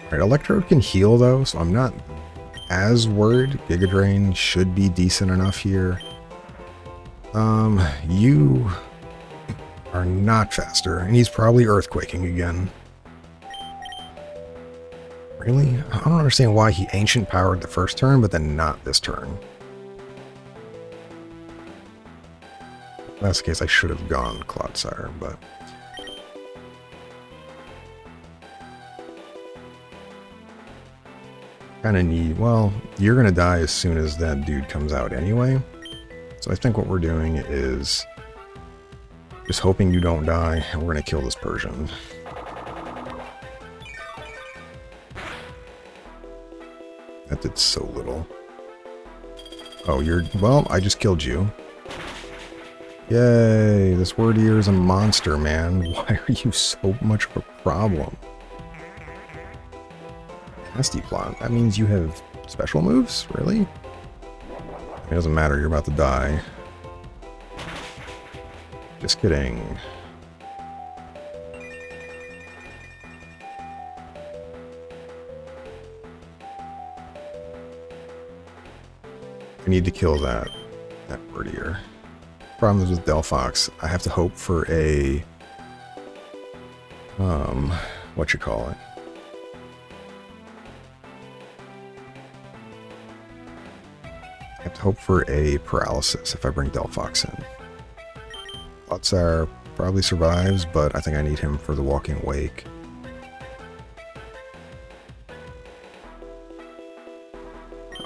Alright, Electrode can heal though, so I'm not as worried. Giga Drain should be decent enough here. You are not faster, and he's probably Earthquaking again. Really? I don't understand why he Ancient Powered the first turn, but then not this turn. If that's the case, I should have gone Clodsire, but... kind of need... well, you're going to die as soon as that dude comes out anyway. So I think what we're doing is just hoping you don't die, and we're going to kill this Persian. That did so little. Oh, you're... well, I just killed you. Yay, this Wyrdeer is a monster, man. Why are you so much of a problem? Nasty plot. That means you have special moves? Really? It doesn't matter, you're about to die. Just kidding. I need to kill that Wyrdeer. Problem is with Delphox, I have to hope for a what you call it? I have to hope for a paralysis if I bring Delphox in. Clodsire probably survives, but I think I need him for the Walking Wake.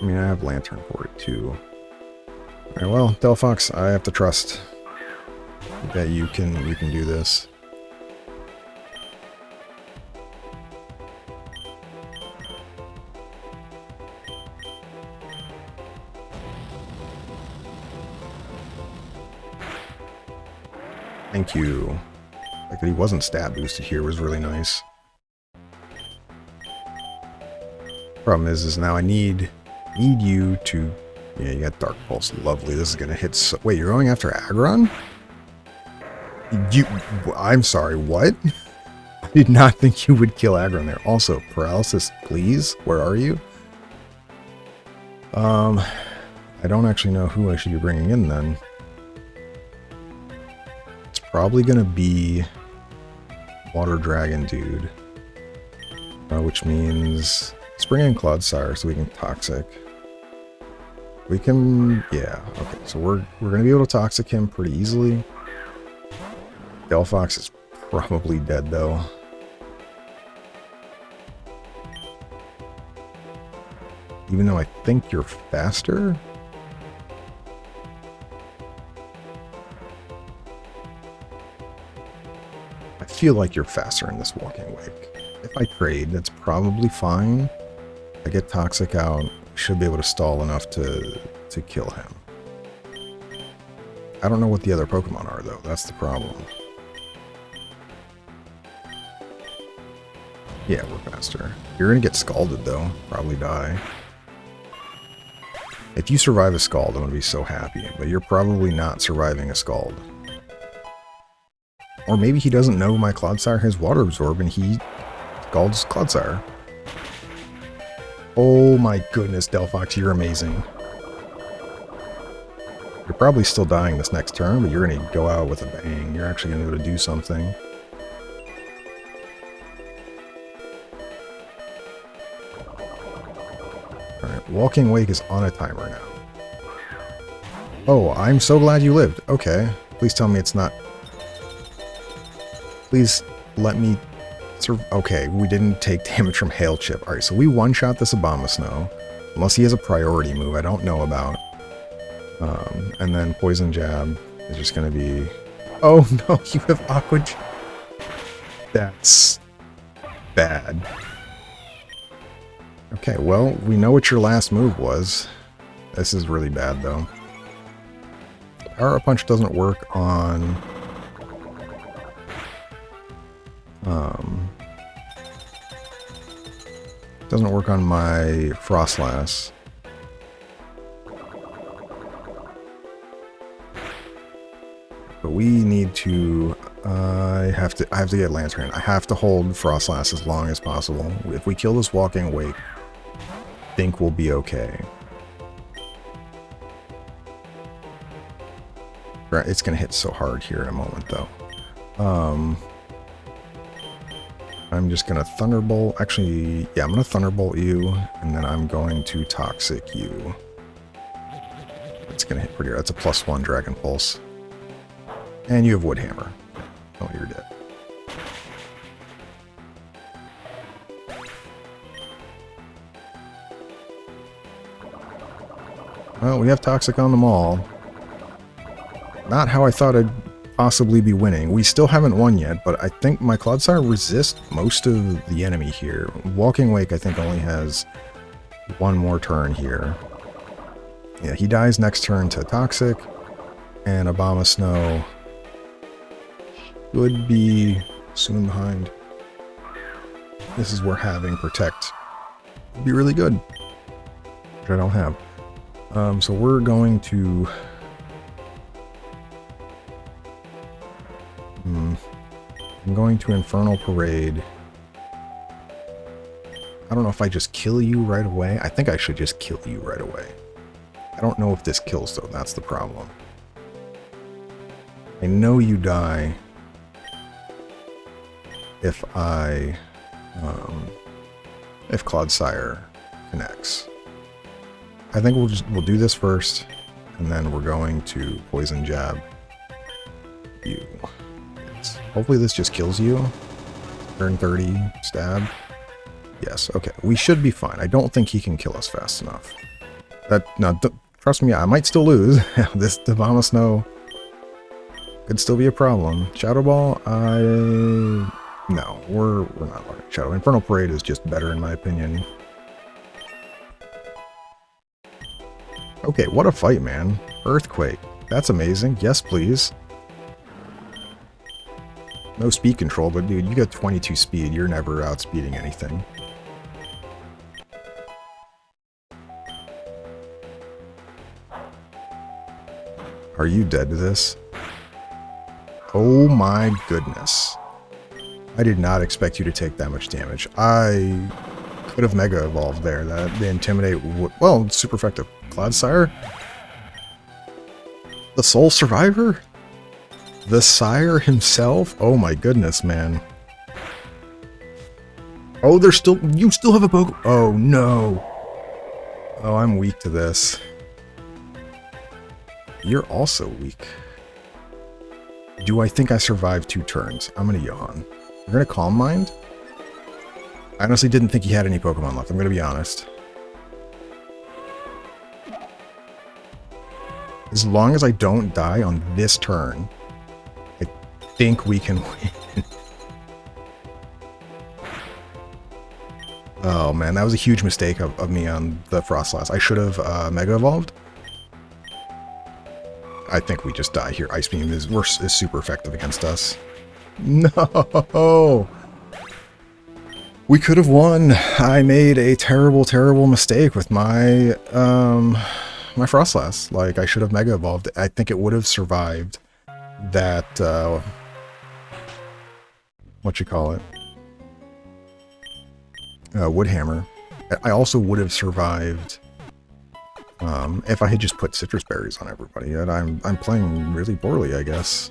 I mean, I have Lantern for it too. Alright, well, Delphox, I have to trust that you can do this. Thank you. The fact that he wasn't stat boosted here was really nice. Problem is now I need you to... yeah, you got Dark Pulse. Lovely. This is going to hit so... wait, you're going after Aggron? I'm sorry, what? I did not think you would kill Aggron there. Also, paralysis, please. Where are you? I don't actually know who I should be bringing in then. It's probably going to be Water Dragon dude. Which means... let's bring in Clodsire so we can Toxic. We can... yeah, okay. So we're going to be able to Toxic him pretty easily. Delphox is probably dead, though. Even though I think you're faster? I feel like you're faster in this Walking Wake. If I trade, that's probably fine. I get Toxic out, should be able to stall enough to kill him. I don't know what the other Pokemon are, though. That's the problem. Yeah, we're faster. You're gonna get scalded, though. Probably die. If you survive a Scald, I'm gonna be so happy. But you're probably not surviving a Scald. Or maybe he doesn't know my Clodsire has Water Absorb and he scalds Clodsire. Oh my goodness, Delphox, you're amazing. You're probably still dying this next turn, but you're going to go out with a bang. You're actually going to be able to do something. Alright, Walking Wake is on a timer now. Oh, I'm so glad you lived. Okay. Please tell me it's not... please let me... okay, we didn't take damage from Hail Chip. Alright, so we one-shot this Abomasnow. Unless he has a priority move I don't know about. And then Poison Jab is just going to be... oh no, you have Aqua Jab. That's... bad. Okay, well, we know what your last move was. This is really bad, though. Power Punch doesn't work on... doesn't work on my Frostlass. we need to... I have to get Lantern. I have to hold Frostlass as long as possible. If we kill this Walking Wake, I think we'll be okay. It's going to hit so hard here in a moment, though. I'm just going to Thunderbolt. Actually, yeah, I'm going to Thunderbolt you, and then I'm going to Toxic you. It's going to hit pretty hard. That's a +1 Dragon Pulse. And you have Wood Hammer. Oh, you're dead. Well, we have Toxic on them all. Not how I thought I'd possibly be winning. We still haven't won yet, but I think my Clodsire resists most of the enemy here. Walking Wake, I think, only has one more turn here. Yeah, he dies next turn to Toxic, and Abomasnow would be soon behind. This is where having Protect would be really good, which I don't have. So we're going to... I'm going to Infernal Parade. I don't know if I just kill you right away. I think I should just kill you right away. I don't know if this kills, though. That's the problem. I know you die if if Clodsire connects. I think we'll do this first, and then we're going to Poison Jab you. Hopefully this just kills you. Turn 30, stab. Yes, okay. We should be fine. I don't think he can kill us fast enough. Trust me, I might still lose. This Abomasnow could still be a problem. Shadow Ball, no, we're not learning Shadow. Infernal Parade is just better in my opinion. Okay, what a fight, man. Earthquake. That's amazing. Yes, please. No speed control, but dude, you got 22 speed. You're never outspeeding anything. Are you dead to this? Oh my goodness. I did not expect you to take that much damage. I could have Mega Evolved there. The Intimidate would... Well, it's super effective. Clodsire? The sole survivor? The sire himself? Oh my goodness, man. Oh, there's still... You still have a Pokemon... Oh, no. Oh, I'm weak to this. You're also weak. Do I think I survived 2 turns? I'm gonna yawn. You're gonna Calm Mind? I honestly didn't think he had any Pokemon left. I'm gonna be honest. As long as I don't die on this turn, I think we can win. Oh man, that was a huge mistake of me on the Frostlass. I should have Mega Evolved. I think we just die here. Ice Beam is super effective against us. No! We could have won. I made a terrible, terrible mistake with my my Frostlass. Like, I should have Mega Evolved. I think it would have survived that, what you call it? Woodhammer. I also would have survived if I had just put Citrus Berries on everybody. Yet I'm playing really poorly, I guess.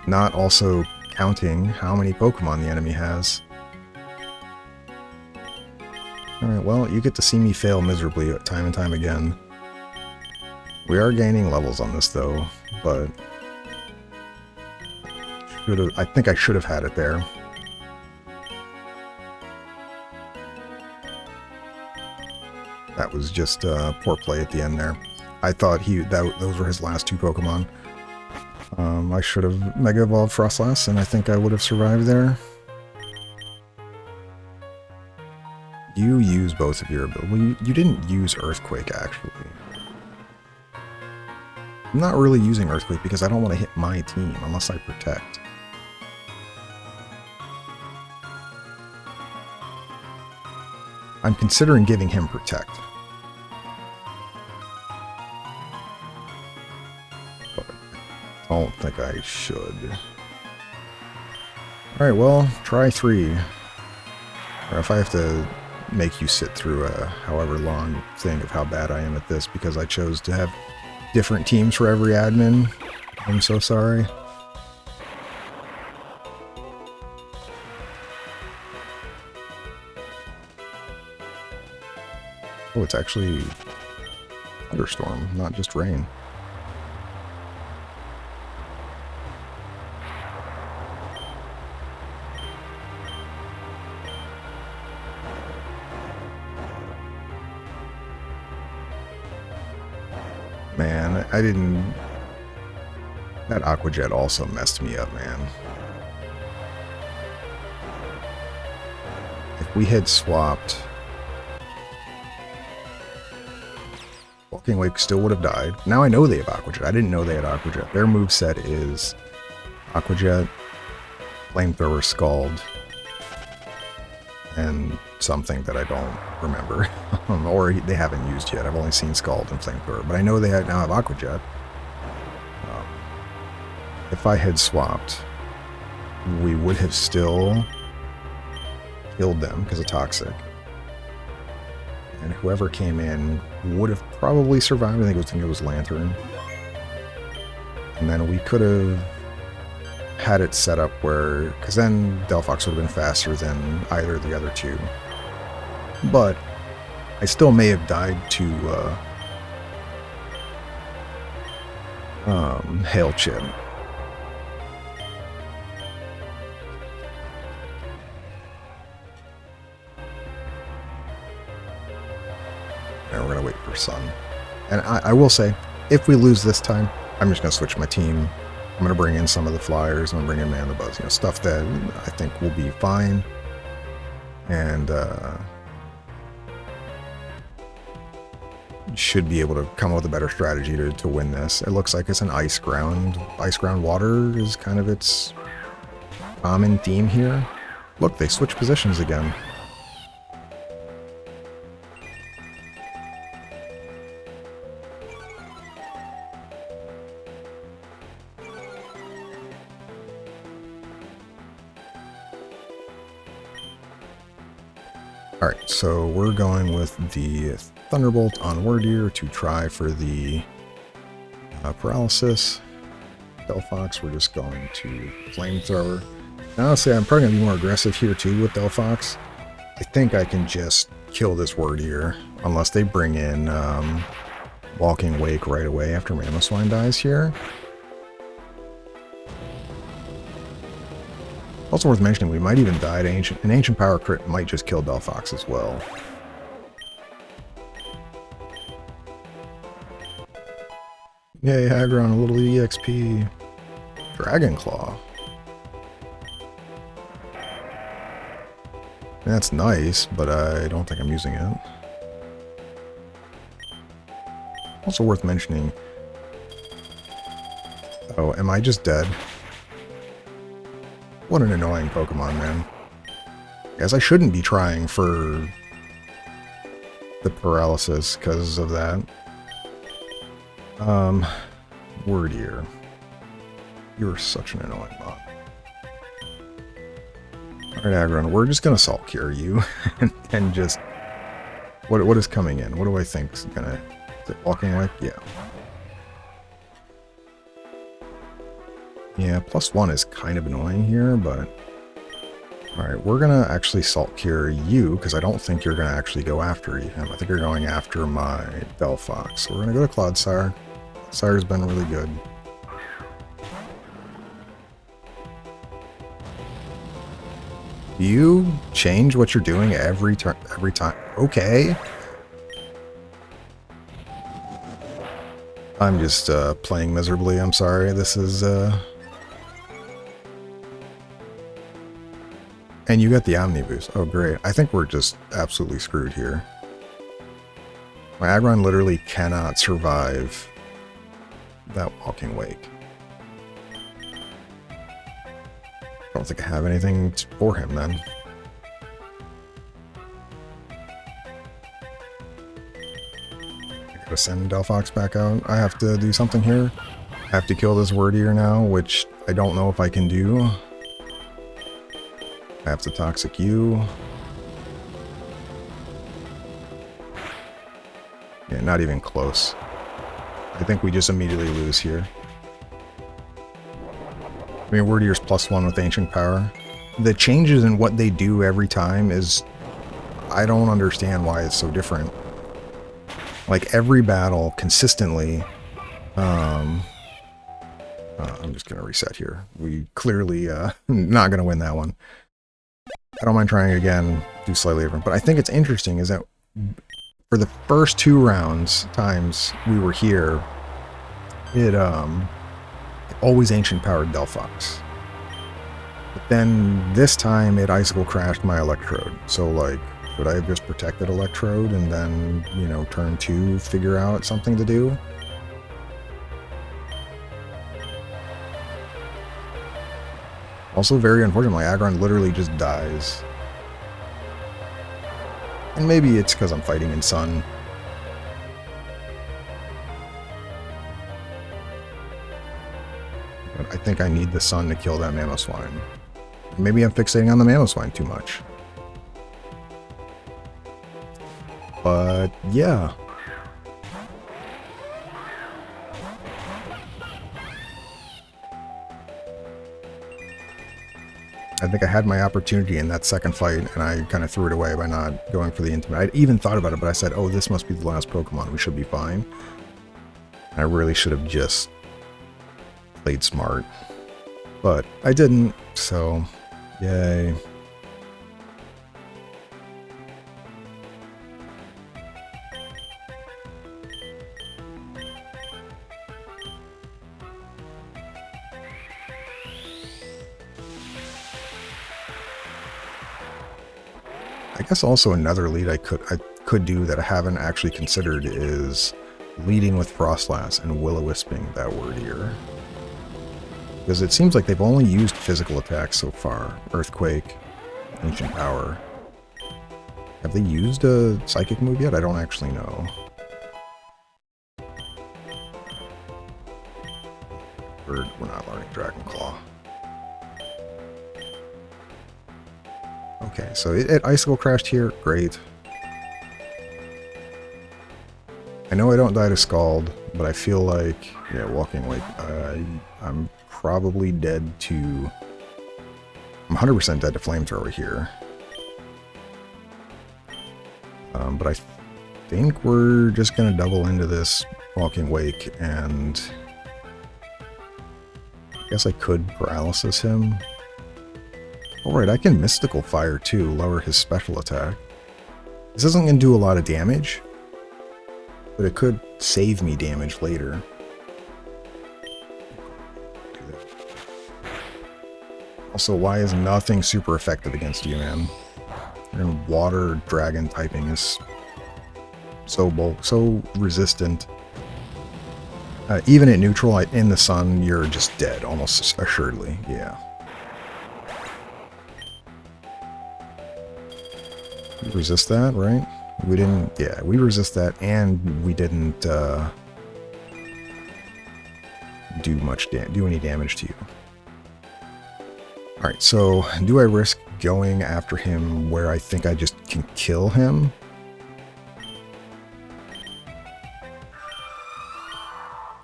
Not also counting how many Pokemon the enemy has. Alright, well, you get to see me fail miserably time and time again. We are gaining levels on this, though, but... I think I should have had it there. That was just poor play at the end there. I thought those were his last 2 Pokemon. I should have Mega Evolved Frostlass, and I think I would have survived there. You use both of your abilities. Well, you didn't use Earthquake, actually. I'm not really using Earthquake because I don't want to hit my team unless I Protect. I'm considering giving him Protect. But don't think I should. Alright, well, try 3. Or if I have to make you sit through a however long thing of how bad I am at this because I chose to have different teams for every admin, I'm so sorry. Oh, it's actually thunderstorm, not just rain. Man, I didn't... That Aqua Jet also messed me up, man. If we had swapped... Walking Wake still would have died. Now I know they have Aqua Jet. I didn't know they had Aqua Jet. Their moveset is Aqua Jet, Flamethrower, Scald, and something that I don't remember. Or they haven't used yet. I've only seen Scald and Flamethrower. But I know they now have Aqua Jet. If I had swapped, we would have still killed them because of Toxic. And whoever came in would have probably survived. I think it was Lantern. And then we could have had it set up where... Because then Delphox would have been faster than either of the other two. But I still may have died to Hail Chip. And we're going to wait for Sun. And I will say, if we lose this time, I'm just going to switch my team. I'm going to bring in some of the flyers. I'm going to bring in Man the Buzz. You know, stuff that I think will be fine. And should be able to come up with a better strategy to win this. It looks like it's an ice ground. Ice ground water is kind of its common theme here. Look, they switch positions again. Alright, so we're going with the Thunderbolt on Wyrdeer to try for the paralysis. Delphox, we're just going to Flamethrower. Now, honestly, I'm probably going to be more aggressive here too with Delphox. I think I can just kill this Wyrdeer, unless they bring in Walking Wake right away after Mamoswine dies here. Also worth mentioning, we might even die to an Ancient Power crit might just kill Delphox as well. Yay, Aggron, a little EXP. Dragon Claw. That's nice, but I don't think I'm using it. Also worth mentioning... Oh, am I just dead? What an annoying Pokemon, man. Guess I shouldn't be trying for the paralysis because of that. Wyrdeer. You're such an annoying bot. Alright, Aggron, we're just gonna Salt Cure you and just... What is coming in? What do I think is gonna... Is it Walking Wake? Yeah. Yeah, +1 is kind of annoying here, but... Alright, we're gonna actually Salt Cure you, because I don't think you're gonna actually go after him. I think you're going after my Delphox. So we're gonna go to Clodsire. Sire's been really good. You change what you're doing every time. Okay. I'm just playing miserably. I'm sorry. This is and you got the Omni Boost. Oh, great. I think we're just absolutely screwed here. My Aggron literally cannot survive that Walking Wake. I don't think I have anything for him then. I gotta send Delphox back out. I have to do something here. have to kill this Wyrdeer now, which I don't know if I can do. I have to toxic you. Yeah, not even close. I think we just immediately lose here. I mean, Wyrdeer's +1 with Ancient Power. The changes in what they do every time is... I don't understand why it's so different. Like, every battle, consistently... I'm just going to reset here. We clearly not going to win that one. I don't mind trying again, do slightly different. But I think it's interesting is that for the first 2 times we were here, it always Ancient Powered Delphox. But then this time it Icicle Crashed my Electrode. So, like, could I have just protected Electrode and then, you know, turn 2, figure out something to do? Also very unfortunate, my Aggron literally just dies. And maybe it's because I'm fighting in Sun. But I think I need the Sun to kill that Mamoswine. Maybe I'm fixating on the Mamoswine too much. But yeah. I think I had my opportunity in that second fight, and I kind of threw it away by not going for the Intimate. I even thought about it, but I said, oh, this must be the last Pokemon. We should be fine. I really should have just played smart. But I didn't, so yay. I guess also another lead I could do that I haven't actually considered is leading with Frostlass and Will-O-Wisping that Wyrdeer. Because it seems like they've only used physical attacks so far. Earthquake, Ancient Power. Have they used a Psychic move yet? I don't actually know. We're not learning Dragon Claw. Okay, so it Icicle Crashed here. Great. I know I don't die to Scald, but I feel like... Yeah, Walking Wake. I'm probably dead to... I'm 100% dead to Flamethrower here. But I think we're just going to double into this Walking Wake, and... I guess I could Paralysis him. Alright, I can Mystical Fire too, lower his special attack. This isn't going to do a lot of damage, but it could save me damage later. Also, why is nothing super effective against you, man? And Water Dragon typing is so resistant. Even at neutral, in the Sun, you're just dead, almost assuredly. Yeah. Resist that, right? We didn't... Yeah, we resist that, and we didn't do any damage to you. Alright, so do I risk going after him where I think I just can kill him?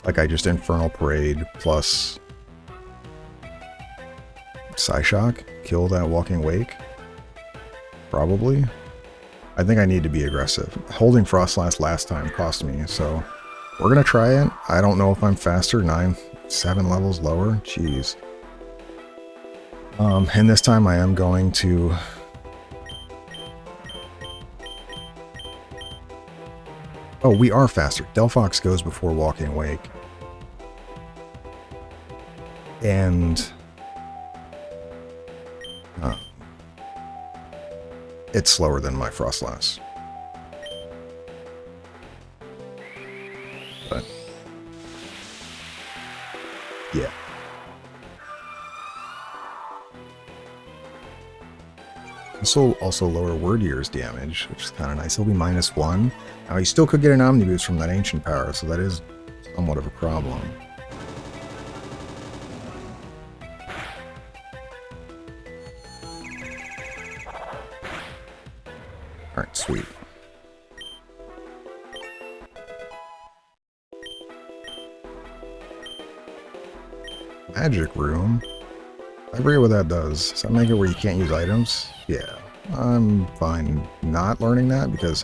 Like I just Infernal Parade plus Psyshock? Kill that Walking Wake? Probably. I think I need to be aggressive. Holding Frostlass last time cost me, so we're gonna try it. I don't know if I'm faster, 7 levels lower. Jeez. And this time I am going to... Oh, we are faster. Delphox goes before Walking Wake. And... it's slower than my Frostlass. But... yeah. This will also lower Wyrdeer's damage, which is kind of nice. He'll be -1. Now, he still could get an Omniboost from that Ancient Power, so that is somewhat of a problem. Alright, sweet. Magic room? I forget what that does. Does that make it where you can't use items? Yeah. I'm fine not learning that because,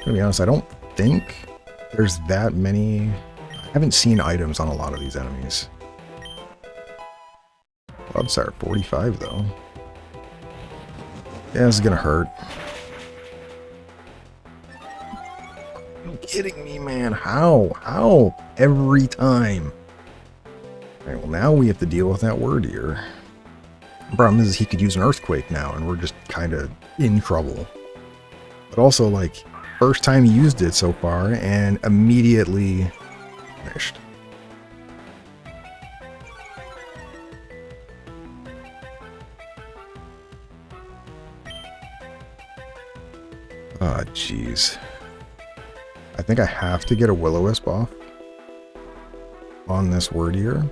to be honest, I don't think there's that many. I haven't seen items on a lot of these enemies. Clubs are 45 though. Yeah, this is gonna hurt. Are you kidding me, man? How? How? Every time. Alright, well now we have to deal with that Wyrdeer. The problem is he could use an earthquake now, and we're just kind of in trouble. But also, like, first time he used it so far, and immediately finished. Ah, jeez. I think I have to get a Will-O-Wisp off on this Wyrdeer.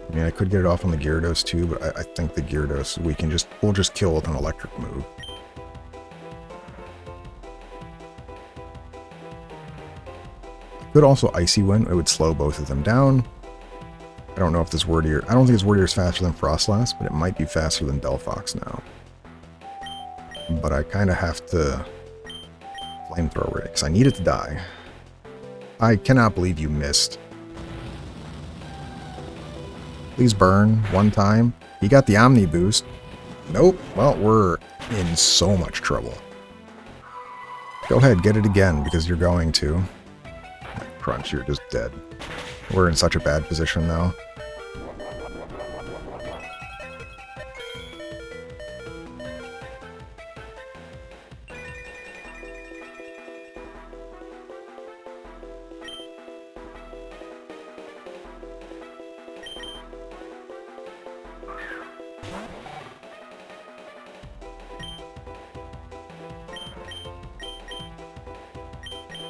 I mean, I could get it off on the Gyarados too, but I think the Gyarados we'll just kill with an electric move. I could also Icy Wind. It would slow both of them down. I don't know if this Wyrdeer... I don't think this Wyrdeer is faster than Frostlass, but it might be faster than Delphox now. But I kind of have to flamethrower it, because I need it to die. I cannot believe you missed. Please burn one time. He got the Omni boost. Nope. Well, we're in so much trouble. Go ahead, get it again, because you're going to. Crunch, you're just dead. We're in such a bad position now.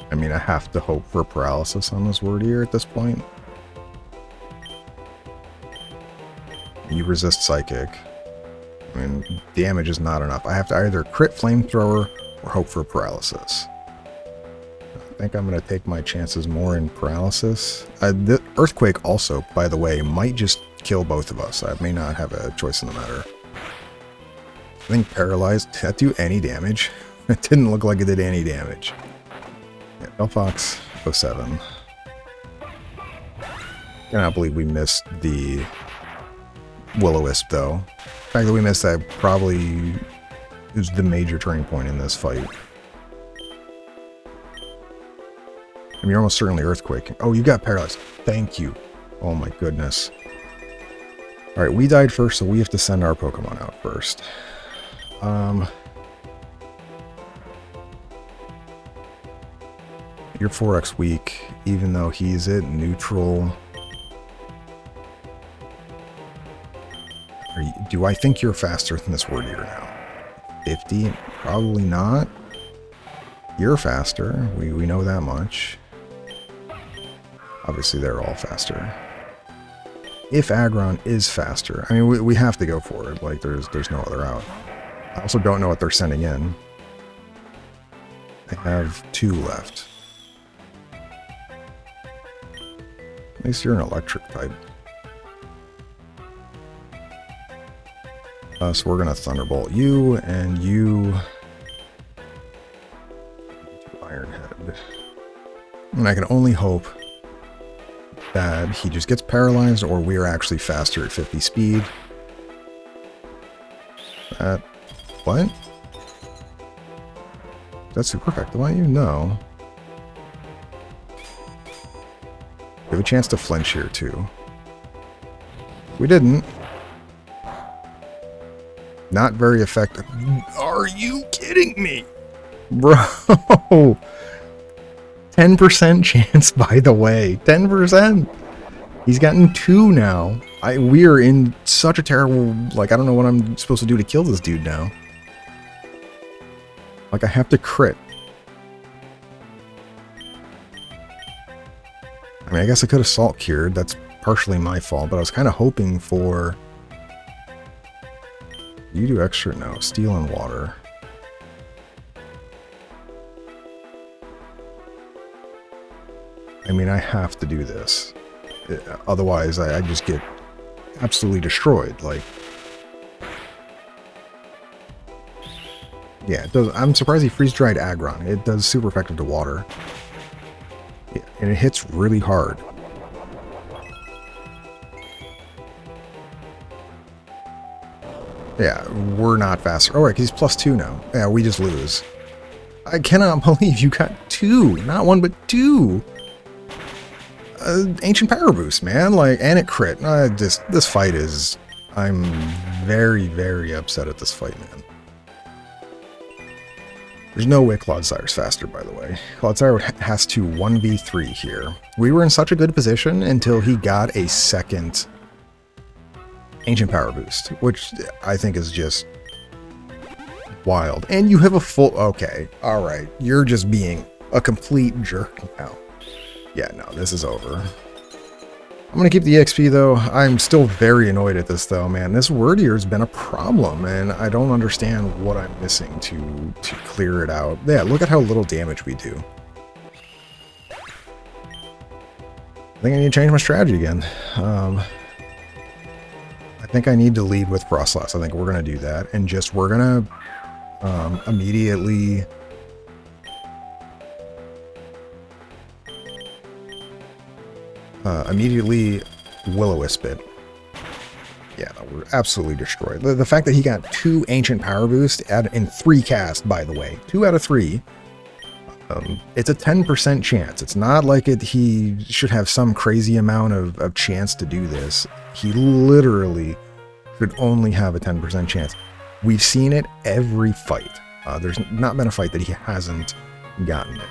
I mean, I have to hope for paralysis on this Wyrdeer at this point. You resist Psychic. I mean, damage is not enough. I have to either crit Flamethrower or hope for paralysis. I think I'm going to take my chances more in paralysis. The Earthquake also, by the way, might just kill both of us. I may not have a choice in the matter. I think Paralyzed, did that do any damage? It didn't look like it did any damage. Yeah, Delphox 07. Cannot believe we missed the Will-O-Wisp, though. The fact that we missed that probably is the major turning point in this fight. I mean, you're almost certainly Earthquake. Oh, you got paralyzed. Thank you. Oh my goodness. Alright, we died first, so we have to send our Pokemon out first. You're 4x weak, even though he's at neutral. Do I think you're faster than this Wyrdeer now? 50? Probably not. You're faster. We know that much. Obviously, they're all faster. If Aggron is faster, I mean, we have to go for it. Like, there's no other out. I also don't know what they're sending in. They have 2 left. At least you're an electric type. So we're gonna Thunderbolt you, and you... Iron Head. And I can only hope that he just gets paralyzed, or we are actually faster at 50 speed. What? That's super effective on you? No. We have a chance to flinch here, too. We didn't. Not very effective. Are you kidding me? Bro! 10% chance, by the way. 10%! He's gotten 2 now. We're in such a terrible... Like, I don't know what I'm supposed to do to kill this dude now. Like, I have to crit. I mean, I guess I could have Salt Cured. That's partially my fault, but I was kind of hoping for... you do extra? No, steel and water. I mean, I have to do this. Otherwise, I just get absolutely destroyed. Like, yeah, it does. I'm surprised he freeze-dried Aggron. It does super effective to water. Yeah, and it hits really hard. Yeah, we're not faster. Oh, right, because he's +2 now. Yeah, we just lose. I cannot believe you got 2. Not 1, but 2. Ancient Power Boost, man. Like, and it crit. This fight is... I'm very, very upset at this fight, man. There's no way Clodsire faster, by the way. Clodsire has to 1v3 here. We were in such a good position until he got a second Ancient Power Boost, which I think is just wild. And you have a full... Okay, alright. You're just being a complete jerk now. Yeah, no, this is over. I'm going to keep the EXP, though. I'm still very annoyed at this, though, man. This Wyrdeer has been a problem, and I don't understand what I'm missing to clear it out. Yeah, look at how little damage we do. I think I need to change my strategy again. I think I need to lead with Frostlass. I think we're going to do that, and just we're going to immediately... immediately Will-O-Wisp it. Yeah, no, we're absolutely destroyed. The fact that he got 2 Ancient Power Boost in 3 casts, by the way. 2 out of 3. It's a 10% chance. It's not like he should have some crazy amount of chance to do this. He literally should only have a 10% chance. We've seen it every fight. There's not been a fight that he hasn't gotten it.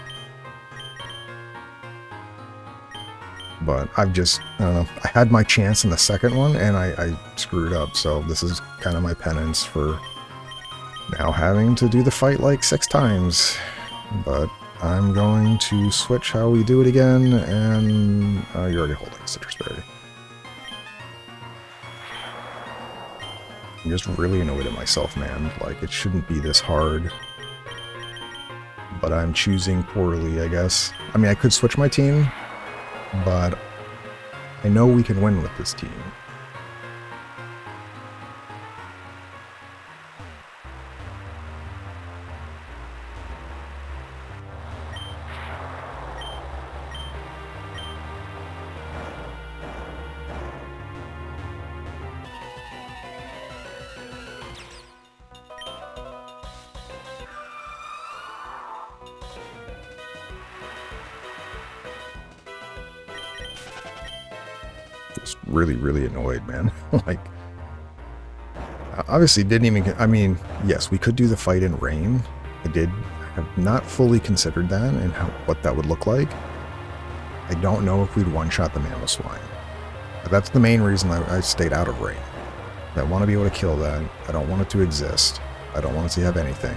But I've just, I don't know, I had my chance in the second one, and I screwed up, so this is kind of my penance for now having to do the fight like 6 times. But I'm going to switch how we do it again, and you're already holding Citrus Berry. I'm just really annoyed at myself, man. Like, it shouldn't be this hard. But I'm choosing poorly, I guess. I mean, I could switch my team, but I know we can win with this team. Just really annoyed, man. Like, obviously didn't even, I mean, yes, we could do the fight in rain. I have not fully considered that and what that would look like. I don't know if we'd one-shot the Mamoswine. But that's the main reason I stayed out of rain. I want to be able to kill that. I don't want it to exist. I don't want it to have anything.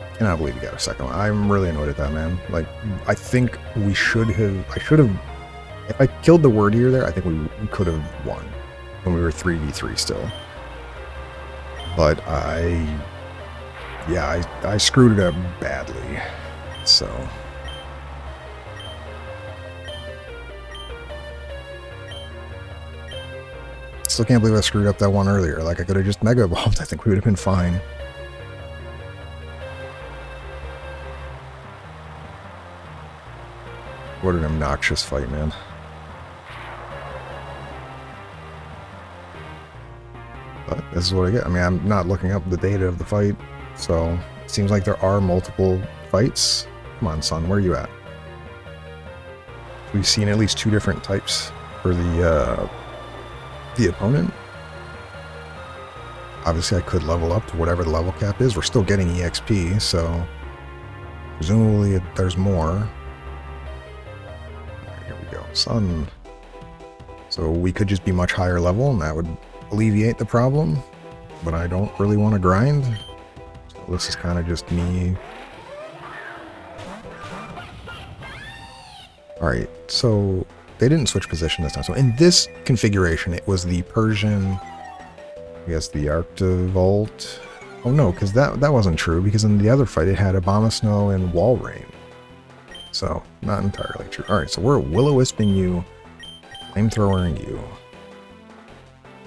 I cannot believe we got a second one. I'm really annoyed at that, man. Like, I think I should have, if I killed the Wyrdeer there, I think we could have won when we were 3v3 still. But I screwed it up badly, so. Still can't believe I screwed up that one earlier. Like, I could have just Mega Evolved. I think we would have been fine. What an obnoxious fight, man. But this is what I get. I mean, I'm not looking up the data of the fight, so it seems like there are multiple fights. Come on, son, where are you at? We've seen at least 2 different types for the opponent. Obviously, I could level up to whatever the level cap is. We're still getting EXP, so presumably there's more. Sun. So we could just be much higher level and that would alleviate the problem, but I don't really want to grind. So this is kind of just me. Alright, so they didn't switch position this time. So in this configuration, it was the Persian, I guess the Arctivolt. Oh no, because that wasn't true, because in the other fight it had Abomasnow and Wall Rain. So, not entirely true. Alright, so we're Will-O-Wisping you, Flamethrowering you.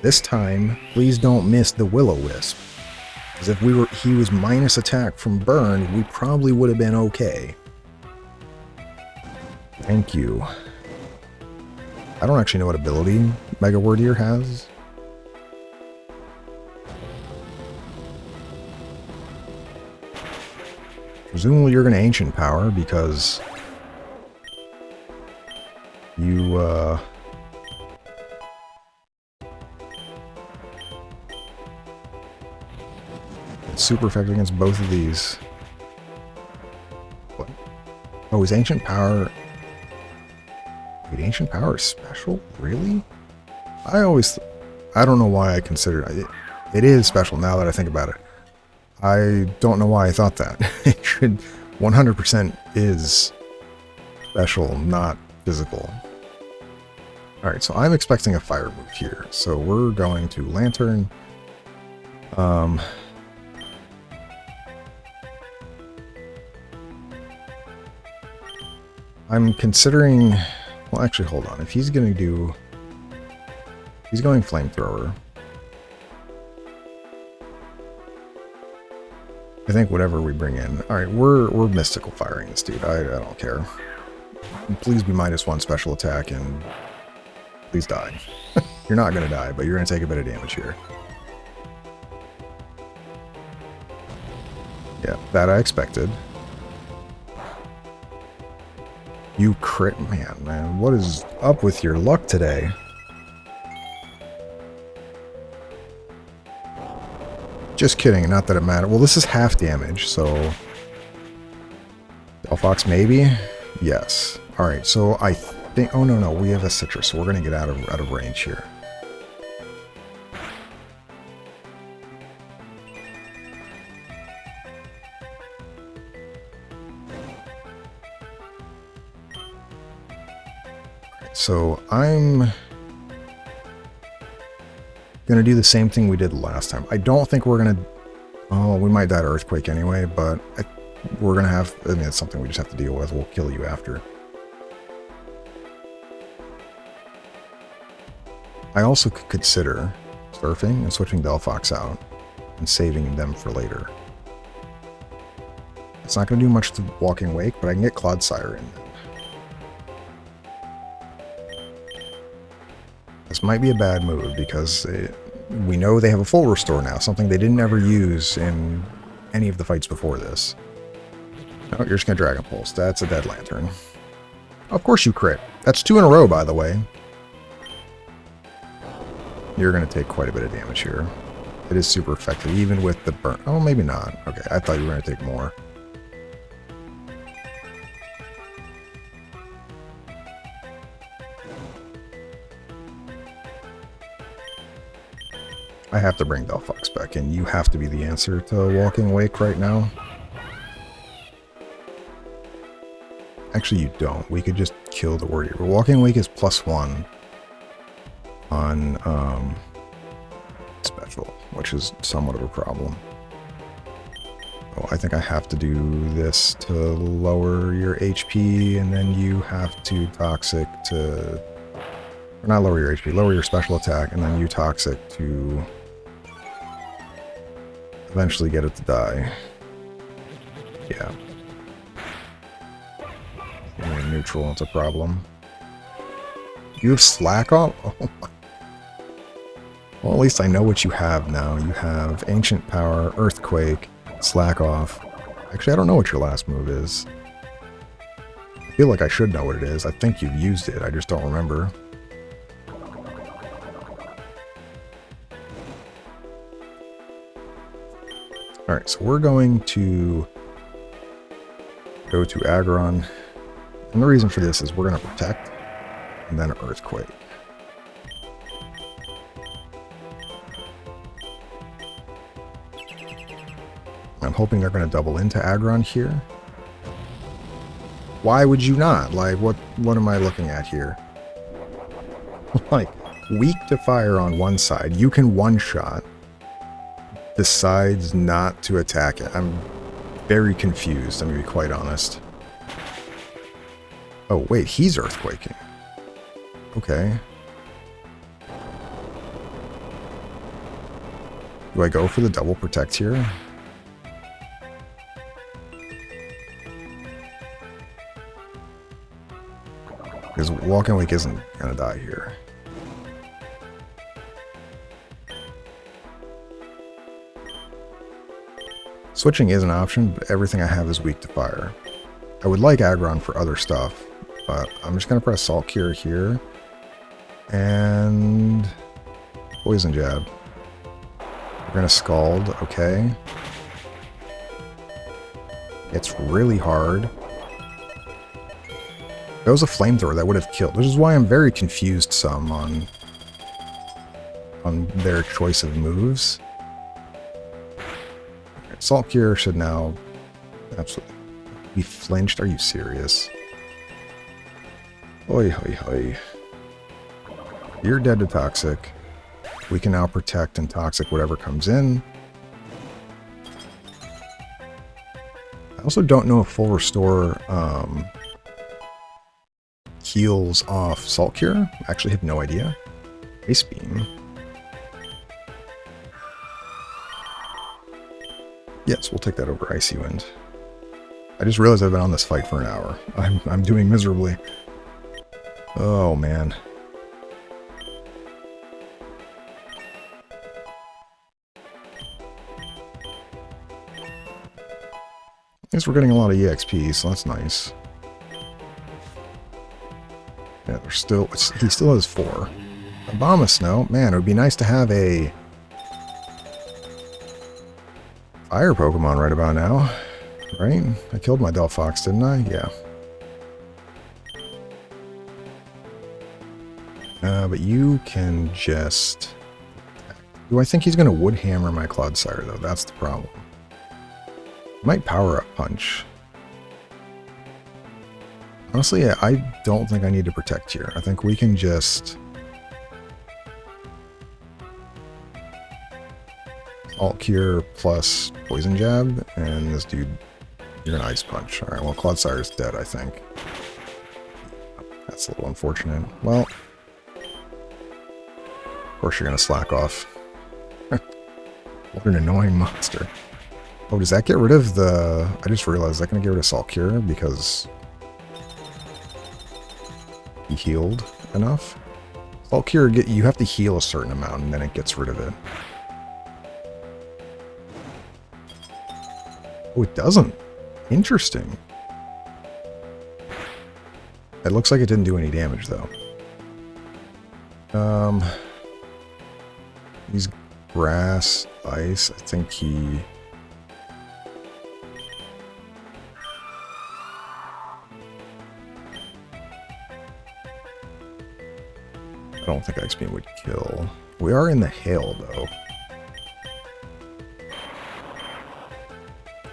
This time, please don't miss the Will-O-Wisp. Because if he was minus attack from burn, we probably would have been okay. Thank you. I don't actually know what ability Mega Wyrdeer has. Presumably you're going to Ancient Power because you, it's super effective against both of these. What? Oh, is Ancient Power... Wait, Ancient Power is special? Really? I don't know why I consider it. It is special now that I think about it. I don't know why I thought that. It should 100% is special, not physical. Alright, so I'm expecting a fire move here. So we're going to Lantern. I'm considering... Well, actually, hold on. If he's going to do... He's going Flamethrower. I think whatever we bring in... Alright, we're Mystical Firing this dude. I don't care. Please be -1 special attack and... Please die. You're not going to die, but you're going to take a bit of damage here. Yeah, that I expected. You crit... Man, what is up with your luck today? Just kidding, not that it matters. Well, this is half damage, so... Delphox maybe? Yes. Alright, so I think... Oh, no, we have a Citrus, so we're going to get out of range here. So I'm gonna do the same thing we did last time. I don't think we're gonna... Oh, we might die to Earthquake anyway, but we're gonna have... I mean, it's something we just have to deal with. We'll kill you after. I also could consider surfing and switching Delphox out and saving them for later. It's not gonna do much to Walking Wake, but I can get Clodsire in them. This might be a bad move because we know they have a full restore now, something they didn't ever use in any of the fights before this. No, you're just going to Dragon Pulse. That's a dead Lantern. Of course you crit. That's 2 in a row, by the way. You're going to take quite a bit of damage here. It is super effective, even with the burn. Oh, maybe not. Okay, I thought you were going to take more. I have to bring Delphox back in. You have to be the answer to Walking Wake right now. Actually, you don't. We could just kill the Wyrdeer. But Walking Wake is +1 on special, which is somewhat of a problem. Oh, I think I have to do this to lower your HP, and then you have to Toxic to... Or not lower your HP, lower your special attack, and then you Toxic to... eventually get it to die. Yeah. Neutral, it's a problem. You have Slack off? Oh my. Well, at least I know what you have now. You have Ancient Power, Earthquake, Slack off. Actually, I don't know what your last move is. I feel like I should know what it is. I think you've used it, I just don't remember. Alright, so we're going to go to Aggron. And the reason for this is we're going to Protect, and then Earthquake. I'm hoping they're going to double into Aggron here. Why would you not? Like, what am I looking at here? Like, weak to fire on one side. You can one-shot. Decides not to attack it. I'm very confused, I'm going to be quite honest. Oh, wait, he's earthquaking. Okay. Do I go for the double protect here? Because Walking Awake isn't going to die here. Switching is an option, but everything I have is weak to fire. I would like Aggron for other stuff, but I'm just going to press Salt Cure here. And Poison Jab. We're going to Scald, okay. It's really hard. If it was a Flamethrower, that would have killed, which is why I'm very confused some on their choice of moves. Salt Cure should now absolutely be flinched. Are you serious? Oi, hoi, hoi. You're dead to Toxic. We can now protect and Toxic whatever comes in. I also don't know if Full Restore heals off Salt Cure. I actually have no idea. Ice Beam. Yes, we'll take that over Icy Wind. I just realized I've been on this fight for an hour. I'm doing miserably. Oh, man. At least we're getting a lot of EXP, so that's nice. Yeah, there's still... he still has 4. Abomasnow. Man, it would be nice to have a... fire Pokemon right about now, right? I killed my Delphox, didn't I? Yeah. But you can just... Do I think he's going to Wood Hammer my Clodsire, though? That's the problem. Might Power Up Punch. Honestly, yeah, I don't think I need to protect here. I think we can just... Alt Cure plus Poison Jab, and this dude, you're an Ice Punch. Alright, well, Clodsire is dead, I think. That's a little unfortunate. Well, of course you're going to slack off. What an annoying monster. Oh, does that get rid of the... I just realized, is that going to get rid of Salt Cure because he healed enough? Salt Cure, you have to heal a certain amount, and then it gets rid of it. Oh, it doesn't. Interesting. It looks like it didn't do any damage, though. He's grass, ice. I think he... I don't think Ice Beam would kill. We are in the hail, though.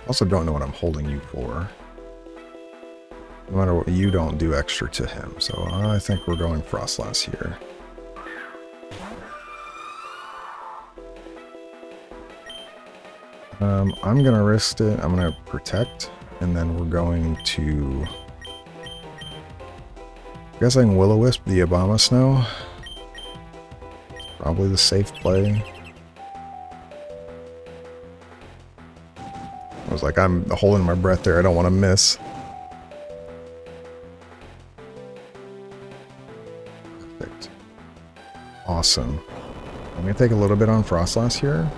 Also don't know what I'm holding you for. No matter what, you don't do extra to him, so I think we're going Frostlass here. I'm gonna risk it. I'm gonna protect, and then we're going to... I guess I can Will-O-Wisp the Abomasnow. Probably the safe play. I was like, I'm holding my breath there. I don't want to miss. Perfect. Awesome. I'm going to take a little bit on Frostlass here.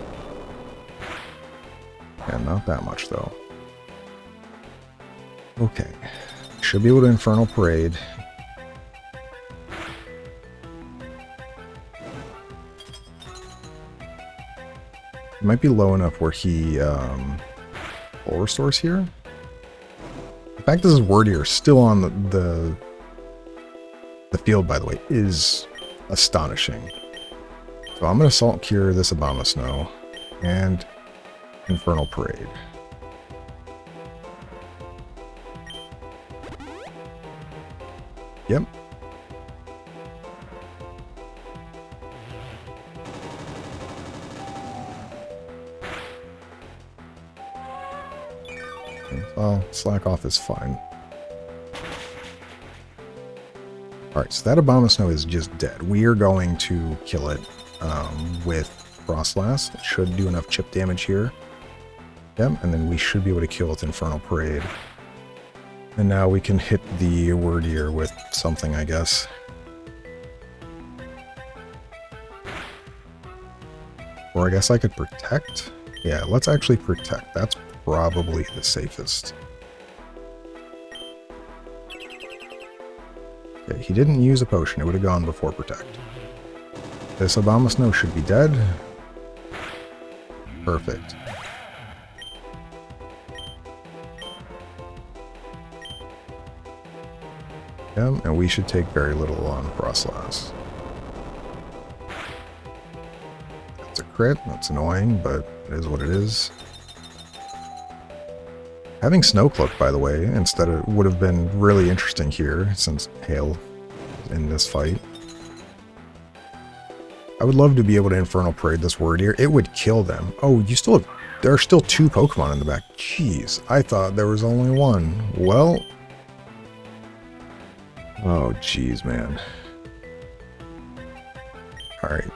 Yeah, not that much, though. Okay. Should be able to Infernal Parade. It might be low enough where he... Full Restores here. The fact this is Wyrdeer still on the field, by the way, is astonishing. So I'm going to Salt Cure this Abomasnow and Infernal Parade. Yep. fine. Well, slack off is fine. Alright, so that Abomasnow is just dead. We are going to kill it with Frostlass. It should do enough chip damage here. Yep, and then we should be able to kill its Infernal Parade. And now we can hit the Wyrdeer with something, I guess. Or I guess I could protect? Yeah, let's actually protect. That's probably the safest. Okay, he didn't use a potion. It would have gone before protect. This Abomasnow should be dead. Perfect. Yeah, and we should take very little on Frostlass. That's a crit. That's annoying, but it is what it is. Having Snowcloak, by the way, instead of would have been really interesting here, since Hail is in this fight. I would love to be able to Infernal Parade this Wyrdeer. It would kill them. Oh, you still have... There are still 2 Pokemon in the back. Jeez, I thought there was only 1. Well... Oh, jeez, man. Alright.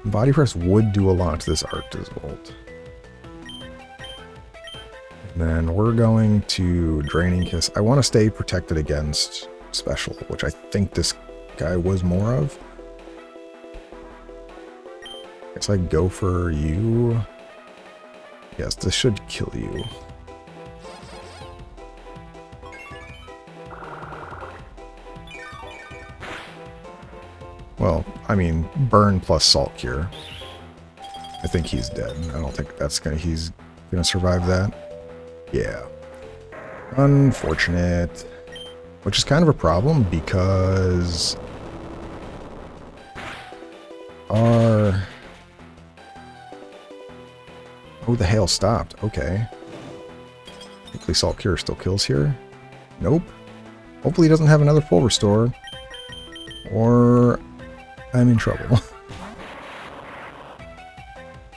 Body Press would do a lot to this Arctis Volt. And then we're going to Draining Kiss. I want to stay protected against Special, which I think this guy was more of. Guess I go for you. Yes, this should kill you. Well, I mean, burn plus salt cure. I think he's dead. I don't think he's gonna survive that. Yeah. Unfortunate. Which is kind of a problem because our... Oh, the hail stopped. Okay. Hopefully Salt Cure still kills here. Nope. Hopefully he doesn't have another full restore. Or I'm in trouble.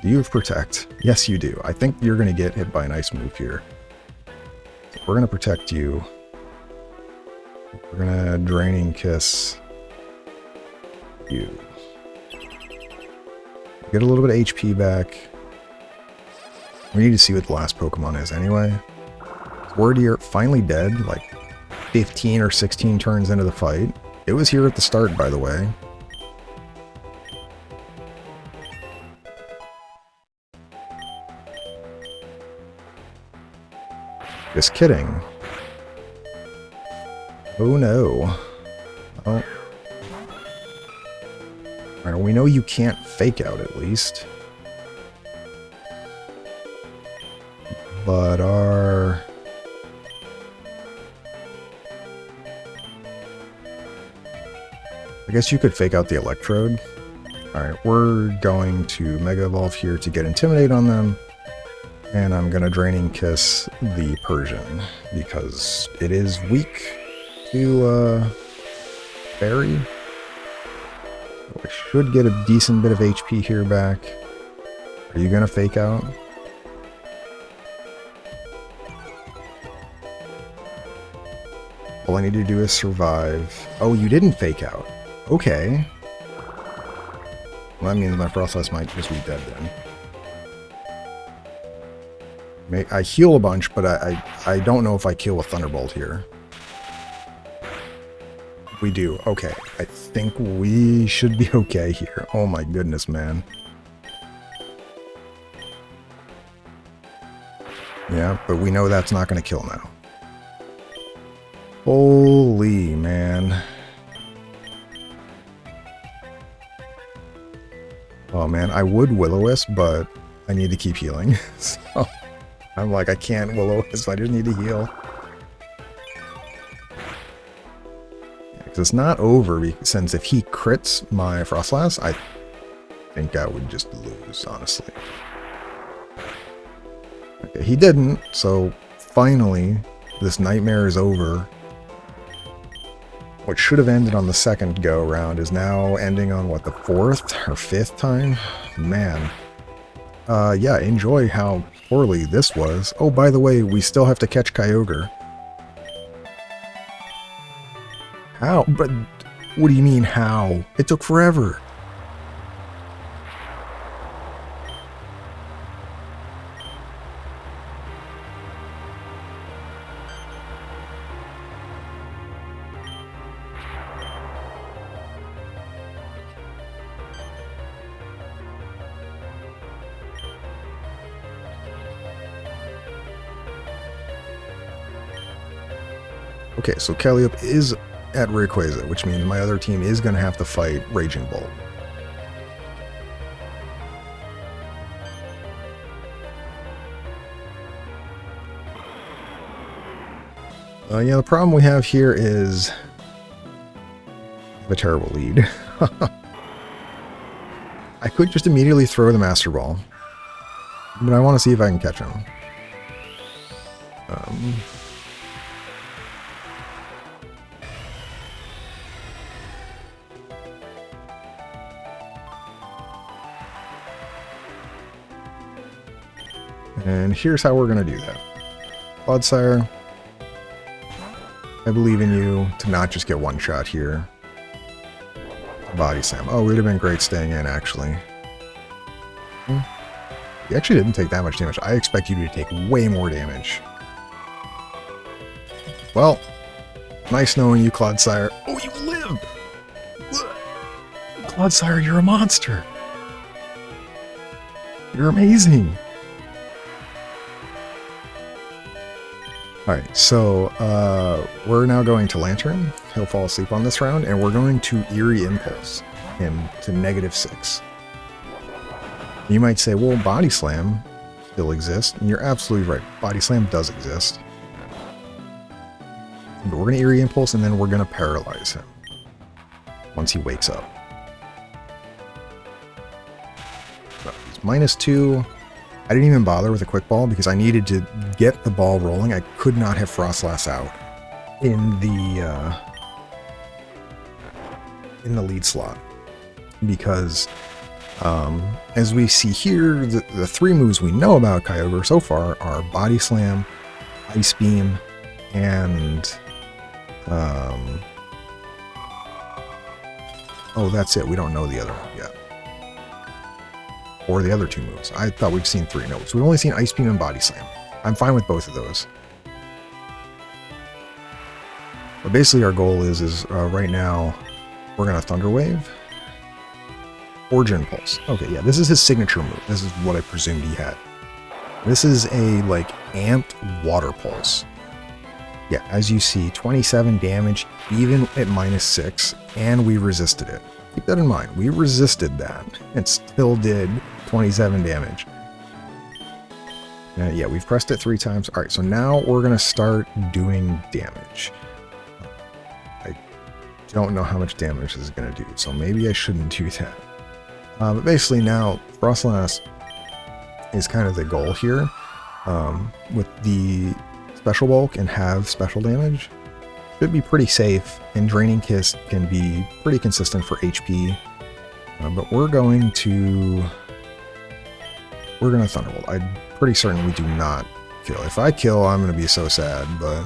Do you have Protect? Yes, you do. I think you're going to get hit by an ice move here. So we're going to protect you. We're going to Draining Kiss you. Get a little bit of HP back. We need to see what the last Pokemon is anyway. Wyrdeer finally dead, like 15 or 16 turns into the fight. It was here at the start, by the way. Just kidding. Oh no. Oh. Alright, we know you can't fake out at least. But our... I guess you could fake out the Electrode. Alright, we're going to Mega Evolve here to get Intimidate on them. And I'm going to Draining Kiss the Persian, because it is weak to Fairy. So I should get a decent bit of HP here back. Are you going to fake out? All I need to do is survive. Oh, you didn't fake out. Okay. Well, that means my Frostlass might just be dead then. I heal a bunch, but I don't know if I kill a Thunderbolt here. We do. Okay. I think we should be okay here. Oh my goodness, man. Yeah, but we know that's not going to kill now. Holy man. Oh man, I would Will-O-Wisp, but I need to keep healing. So I'm like, I can't Will-O-Wisp, I just need to heal. Because it's not over, since if he crits my Frostlass, I think I would just lose, honestly. Okay, he didn't, so finally, this nightmare is over. What should have ended on the second go-around is now ending on, what, the 4th or 5th time? Man. Yeah, enjoy how poorly this was. Oh, by the way, we still have to catch Kyogre. How? But what do you mean, how? It took forever. Okay, so Calliope is at Rayquaza, which means my other team is going to have to fight Raging Bolt. Yeah, the problem we have here is a terrible lead. I could just immediately throw the Master Ball, but I want to see if I can catch him. And here's how we're going to do that. Clodsire, I believe in you to not just get one shot here. Body Slam. Oh, it would have been great staying in, actually. You actually didn't take that much damage. I expect you to take way more damage. Well, nice knowing you, Clodsire. Oh, you lived! Clodsire, you're a monster! You're amazing! Alright, so we're now going to Lantern. He'll fall asleep on this round, and we're going to Eerie Impulse him to -6. You might say, well, Body Slam still exists, and you're absolutely right. Body Slam does exist. But we're going to Eerie Impulse, and then we're going to paralyze him once he wakes up. So he's -2. I didn't even bother with a Quick Ball because I needed to get the ball rolling. I could not have Frostlass out in the lead slot because, as we see here, the three moves we know about Kyogre so far are Body Slam, Ice Beam, and oh, that's it. We don't know the other one yet. Or the other two moves. I thought we've seen 3 notes. We've only seen Ice Beam and Body Slam. I'm fine with both of those. But basically our goal is right now we're going to Thunder Wave. Origin Pulse. Okay, yeah, this is his signature move. This is what I presumed he had. This is a, like, amped Water Pulse. Yeah, as you see, 27 damage even at -6, and we resisted it. Keep that in mind. We resisted that. It still did 27 damage. Yeah, we've pressed it 3 times. Alright, so now we're going to start doing damage. I don't know how much damage this is going to do, so maybe I shouldn't do that. But basically now, Frostlass is kind of the goal here. With the Special Bulk and have special damage, should be pretty safe, and Draining Kiss can be pretty consistent for HP. But we're going to Thunderbolt. I'm pretty certain we do not kill. If I kill, I'm going to be so sad, but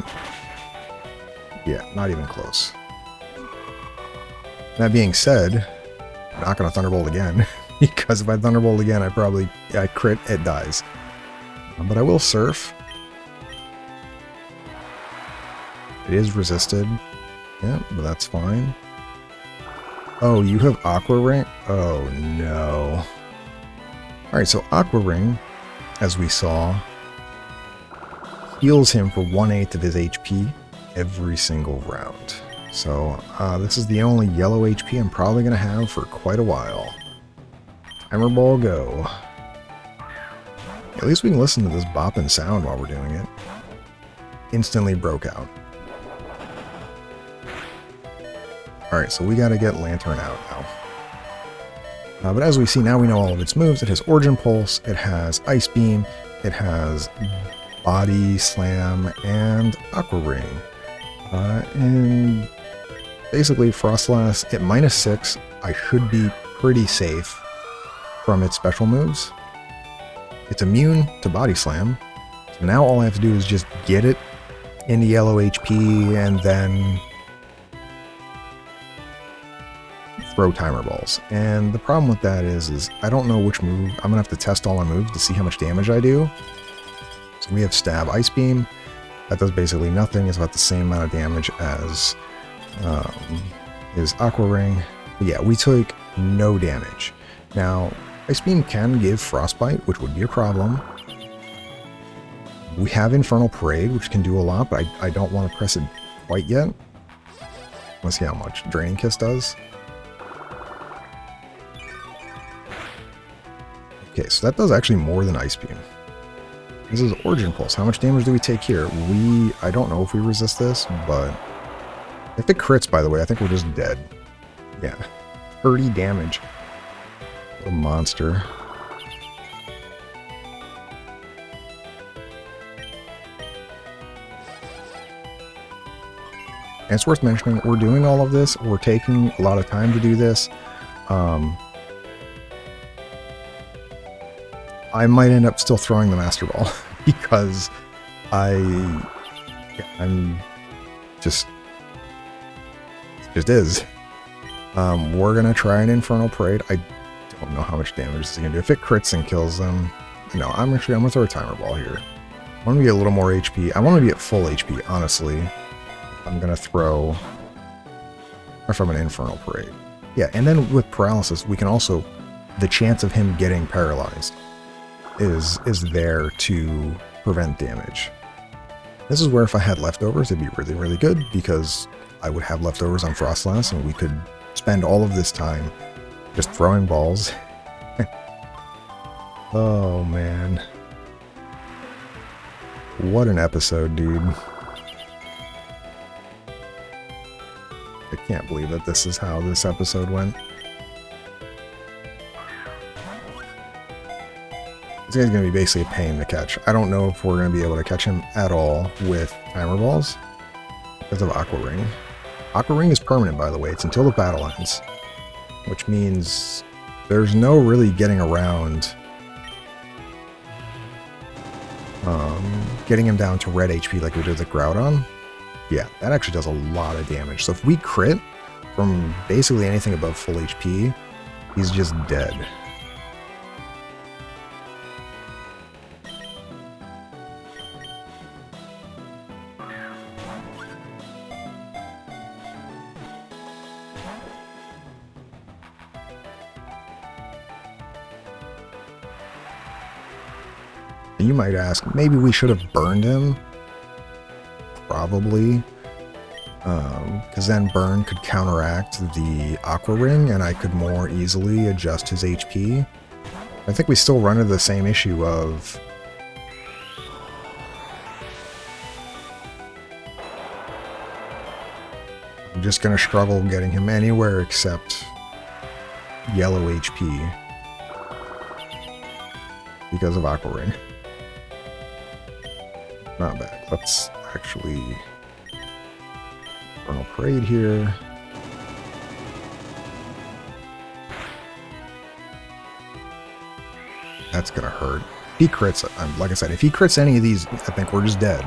yeah, not even close. That being said, I'm not going to Thunderbolt again, because if I Thunderbolt again, I crit, it dies. But I will Surf. It is resisted. Yeah, but that's fine. Oh, you have Aqua Ring? Oh, no. Alright, so Aqua Ring, as we saw, heals him for 1/8 of his HP every single round. So, this is the only yellow HP I'm probably going to have for quite a while. Timer Ball, go. At least we can listen to this bopping sound while we're doing it. Instantly broke out. Alright, so we gotta get Lantern out now. But as we see now, we know all of its moves. It has Origin Pulse, it has Ice Beam, it has Body Slam, and Aqua Ring. And basically Frostlass at -6, I should be pretty safe from its special moves. it's immune to Body Slam. So now all I have to do is just get it into yellow HP and then throw timer balls. And the problem with that is I don't know which move. I'm gonna have to test all my moves to see how much damage I do. So we have Stab, Ice Beam. That does basically nothing. It's about the same amount of damage as his Aqua Ring. But yeah, we took no damage. Now, Ice Beam can give Frostbite, which would be a problem. We have Infernal Parade, which can do a lot, but I don't want to press it quite yet. Let's see how much Draining Kiss does. Okay, so that does actually more than Ice Beam. This is Origin Pulse. How much damage do we take here? I don't know if we resist this, but if it crits, by the way, I think we're just dead. Yeah, 30 damage. Little monster. And it's worth mentioning, we're doing all of this. We're taking a lot of time to do this. I might end up still throwing the Master Ball because I'm just, it just is. We're gonna try an Infernal Parade. I don't know how much damage this is gonna do. If it crits and kills them, no, I'm gonna throw a Timer Ball here. I want to be a little more HP. I want to be at full HP, honestly. I'm gonna throw, or from an Infernal Parade. Yeah, and then with Paralysis, we can also, the chance of him getting paralyzed is there to prevent damage. This is where if I had leftovers, it'd be really, really good because I would have leftovers on Frostlass and we could spend all of this time just throwing balls. Oh man. What an episode, dude. I can't believe that this is how this episode went. This guy's going to be basically a pain to catch. I don't know if we're going to be able to catch him at all with Timer Balls because of Aqua Ring. Aqua Ring is permanent, by the way. It's until the battle ends, which means there's no really getting around getting him down to red HP like we did with Groudon. Yeah, that actually does a lot of damage. So if we crit from basically anything above full HP, he's just dead. You might ask, maybe we should have burned him. Probably. Because then burn could counteract the Aqua Ring and I could more easily adjust his HP. I think we still run into the same issue of I'm just going to struggle getting him anywhere except yellow HP because of Aqua Ring. Not bad. Let's actually Infernal Parade here. That's gonna hurt. If he crits, like I said, if he crits any of these, I think we're just dead.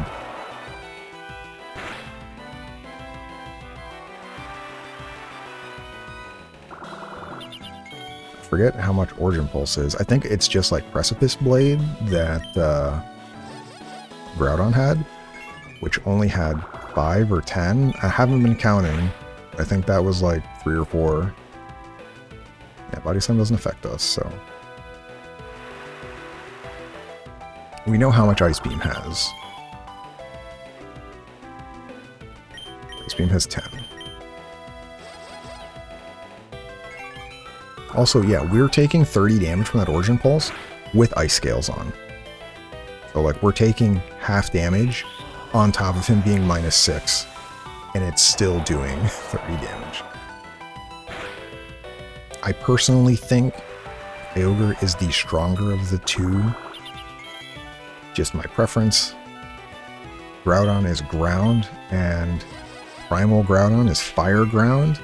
I forget how much Origin Pulse is. I think it's just like Precipice Blade that Groudon had, which only had 5 or 10. I haven't been counting. I think that was like 3 or 4. Yeah, Body Slam doesn't affect us, so. We know how much Ice Beam has. Ice Beam has 10. Also, yeah, we're taking 30 damage from that Origin Pulse with Ice Scales on. So, like, we're taking half damage on top of him being -6, and it's still doing 30 damage. I personally think Kyogre is the stronger of the two. Just my preference. Groudon is ground, and Primal Groudon is fire ground.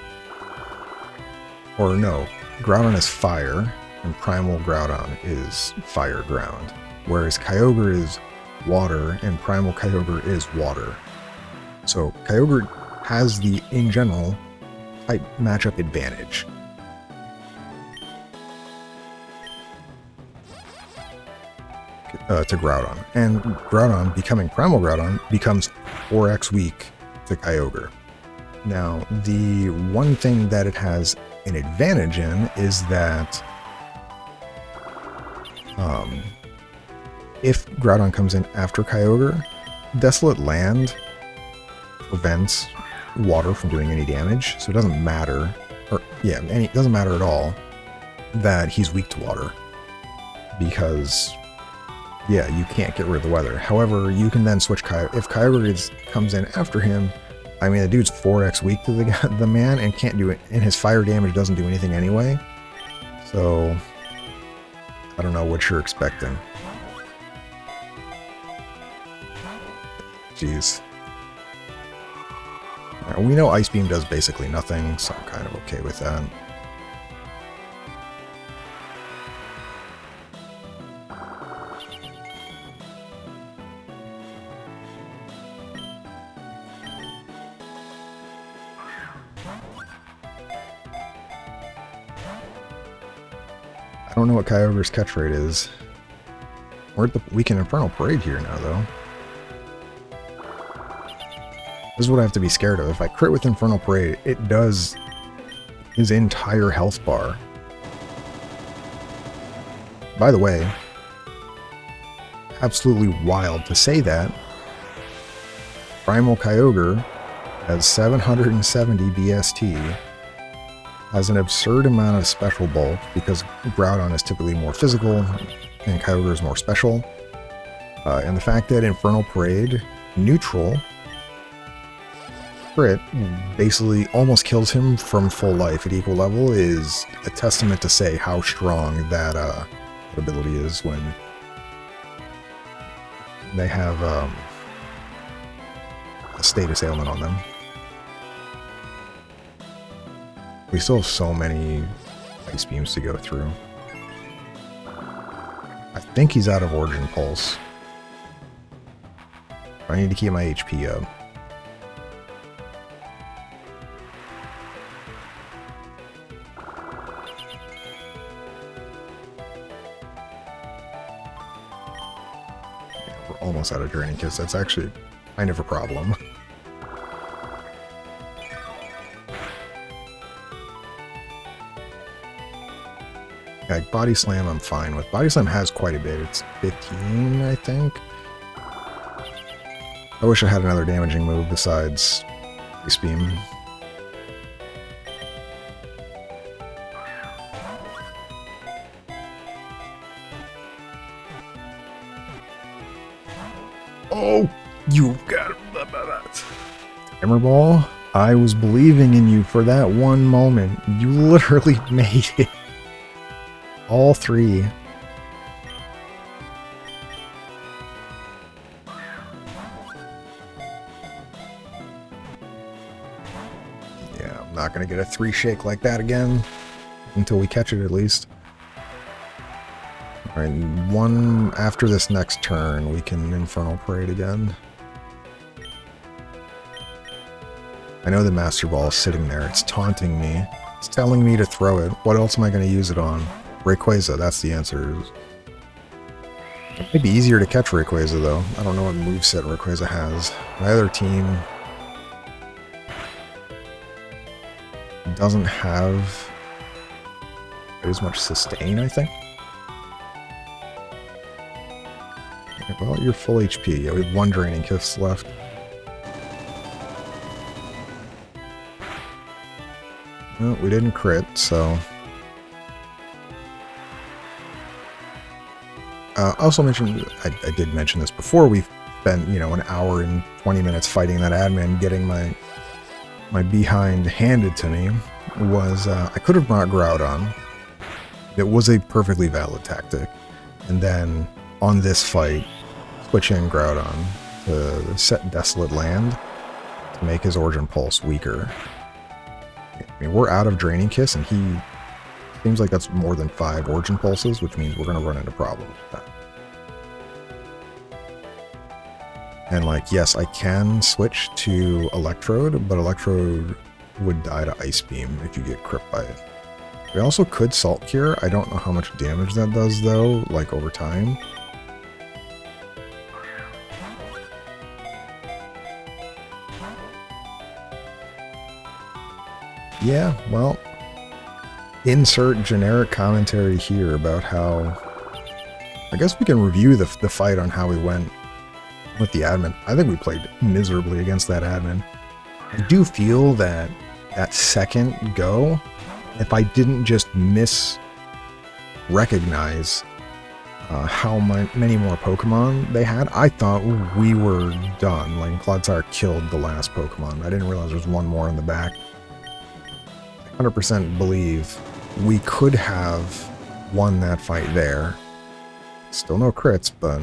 Or no, Groudon is fire, and Primal Groudon is fire ground. whereas Kyogre is water and Primal Kyogre is water. So Kyogre has the, in general, type matchup advantage. To Groudon. And Groudon, becoming Primal Groudon, becomes 4x weak to Kyogre. Now, the one thing that it has an advantage in is that if Groudon comes in after Kyogre, Desolate Land prevents water from doing any damage, so it doesn't matter, it doesn't matter at all that he's weak to water, because you can't get rid of the weather. However, you can then switch if Kyogre comes in after him. I mean, the dude's 4x weak to the man and can't do it, and his fire damage doesn't do anything anyway. So I don't know what you're expecting. Jeez. Now, we know Ice Beam does basically nothing, so I'm kind of okay with that. I don't know what Kyogre's catch rate is. We're at the Weekend Infernal Parade here now, though. This is what I have to be scared of. If I crit with Infernal Parade, it does his entire health bar. By the way, absolutely wild to say that. Primal Kyogre has 770 BST, has an absurd amount of special bulk because Groudon is typically more physical and Kyogre is more special. And the fact that Infernal Parade, neutral, crit basically almost kills him from full life at equal level is a testament to say how strong that ability is when they have a status ailment on them. We still have so many Ice Beams to go through. I think he's out of Origin Pulse. I need to keep my HP up. Almost out of Draining Kiss. That's actually kind of a problem. Like Body Slam I'm fine with. Body Slam has quite a bit. It's 15, I think. I wish I had another damaging move besides Ice Beam. Oh, you got it. Hammer Ball, I was believing in you for that one moment. You literally made it. All three. Yeah, I'm not going to get a 3 shake like that again. Until we catch it, at least. Alright, one after this next turn, we can Infernal Parade again. I know the Master Ball is sitting there. It's taunting me. It's telling me to throw it. What else am I going to use it on? Rayquaza, that's the answer. It might be easier to catch Rayquaza, though. I don't know what moveset Rayquaza has. My other team doesn't have as much sustain, I think. Well, you're full HP. Yeah, we have 1 Draining Kiss left. Well, we didn't crit, so... I also mentioned, I did mention this before, we've spent, an hour and 20 minutes fighting that admin, getting my behind handed to me, was, I could have brought Groudon. It was a perfectly valid tactic. And then, on this fight, switch in Groudon to set Desolate Land to make his Origin Pulse weaker. I mean, we're out of Draining Kiss, and he seems like that's more than 5 Origin Pulses, which means we're going to run into problems with that. And like, yes, I can switch to Electrode, but Electrode would die to Ice Beam if you get crit by it. We also could Salt Cure. I don't know how much damage that does though, like over time. Yeah, well, insert generic commentary here about how... I guess we can review the fight on how we went with the admin. I think we played miserably against that admin. I do feel that that second go, if I didn't just recognize how many more Pokemon they had, I thought we were done. Like, Clodsire killed the last Pokemon. I didn't realize there was one more in the back. 100% believe we could have won that fight there. Still no crits, but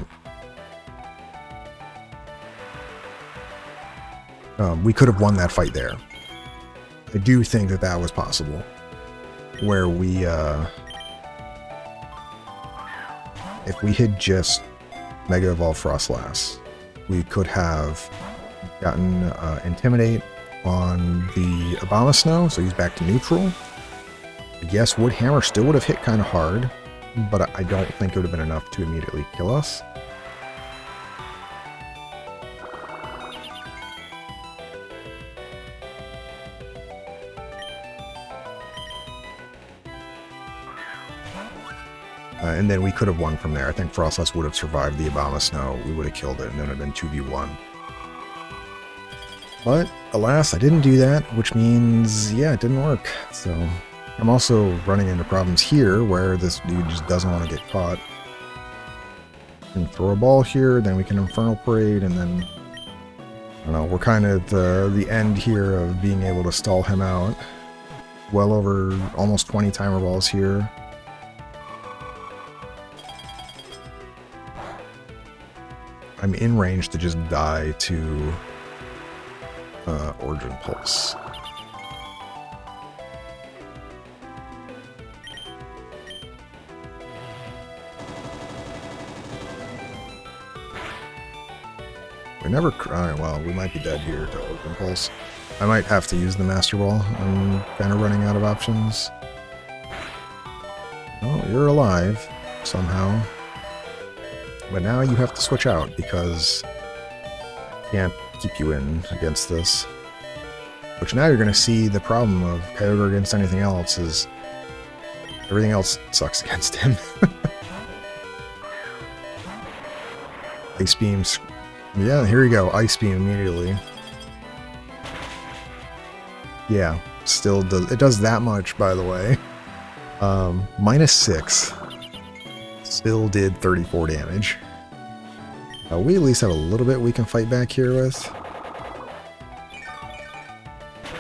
we could have won that fight there. I do think that that was possible. Where we, if we had just Mega Evolved Frostlass, we could have gotten Intimidate on the Abomasnow, so he's back to neutral. Yes, Wood Hammer still would have hit kind of hard, but I don't think it would have been enough to immediately kill us. And then we could have won from there. I think Frostlass would have survived the Abomasnow. We would have killed it, and then it would have been 2v1. But, alas, I didn't do that, which means, yeah, it didn't work. So, I'm also running into problems here, where this dude just doesn't want to get caught. We can throw a ball here, then we can Infernal Parade, and then... I don't know, we're kind of at the end here of being able to stall him out. Well over almost 20 timer balls here. I'm in range to just die to Origin Pulse. We never... Alright, well, we might be dead here to Origin Pulse. I might have to use the Master Ball. I'm kind of running out of options. Oh, you're alive somehow. But now you have to switch out because I can't keep you in against this. Which now you're going to see the problem of Kyogre against anything else is everything else sucks against him. Ice Beams. Yeah, here you go. Ice Beam immediately. Yeah, still does. It does that much, by the way. -6. Still did 34 damage. We at least have a little bit we can fight back here with.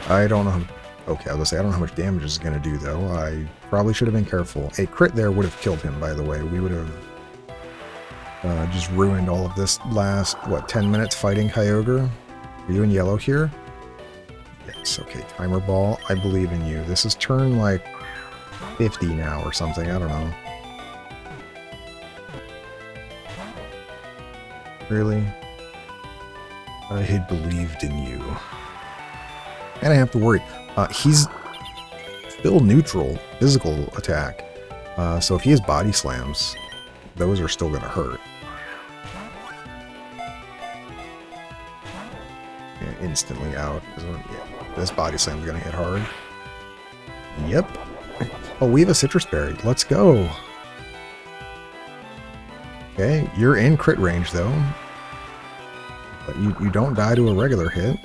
I don't know. Okay, I was gonna say I don't know how much damage this is gonna do though. I probably should have been careful. A crit there would have killed him, by the way. We would have just ruined all of this last, what, 10 minutes fighting Kyogre. Are you in yellow here? Yes, okay. Timer Ball. I believe in you. This is turn like 50 now or something. I don't know. Really? I had believed in you. And I have to worry. He's still neutral, physical attack. So if he has body slams, those are still going to hurt. Yeah, instantly out. Yeah, this body slam is going to hit hard. Yep. Oh, we have a Citrus Berry. Let's go. Okay, you're in crit range though. But you don't die to a regular hit.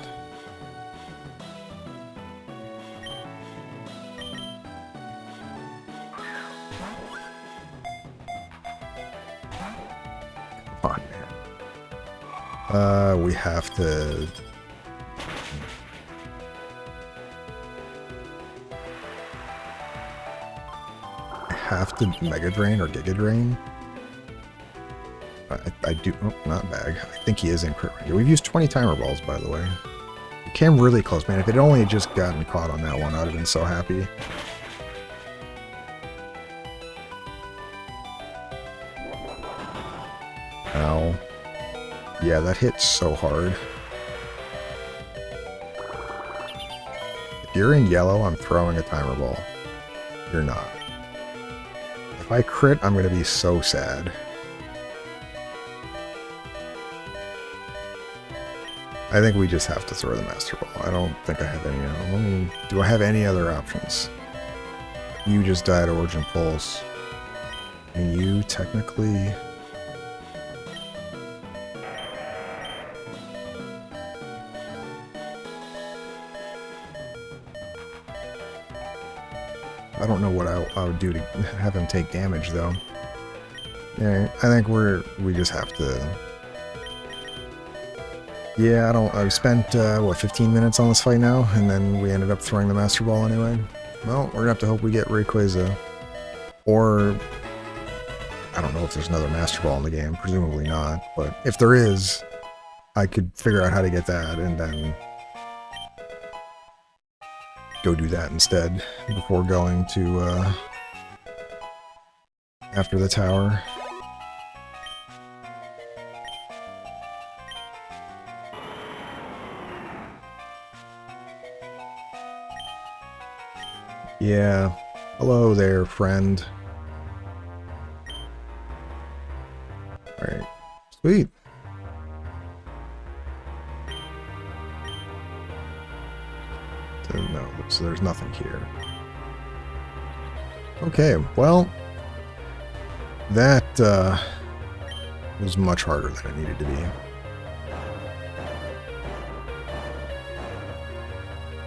Come on, man. We have to... Mega Drain or Giga Drain. I do... Oh, not bag. I think he is in crit range. We've used 20 timer balls, by the way. We came really close, man. If it only had just gotten caught on that one, I would have been so happy. Ow. Yeah, that hits so hard. If you're in yellow, I'm throwing a timer ball. You're not. If I crit, I'm going to be so sad. I think we just have to throw the Master Ball. I don't think I have any... do I have any other options? You just died Origin Pulse. And you technically... I don't know what I would do to have him take damage, though. Yeah, I think we just have to... Yeah, I spent, what, 15 minutes on this fight now, and then we ended up throwing the Master Ball anyway. Well, we're gonna have to hope we get Rayquaza. Or... I don't know if there's another Master Ball in the game, presumably not, but if there is, I could figure out how to get that, and then... go do that instead before going to after the tower. Yeah, hello there, friend. Alright, sweet. No, so there's nothing here. Okay, well, that was much harder than it needed to be.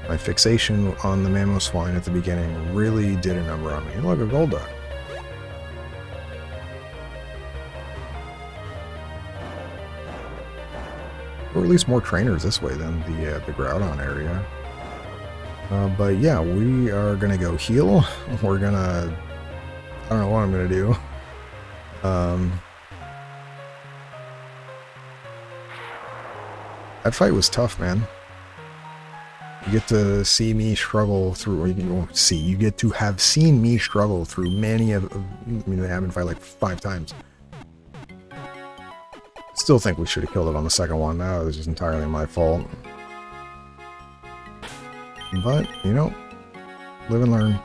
My fixation on the Mamoswine at the beginning really did a number on me. Look, a Golduck. Or at least more trainers this way than the Groudon area. But yeah, we are gonna go heal. We're gonna... I don't know what I'm gonna do. That fight was tough, man. You get to see me struggle through... Or you get to have seen me struggle through many of... I mean, they haven't fight like 5 times. Still think we should have killed it on the second one. That was just entirely my fault. But, you know, live and learn.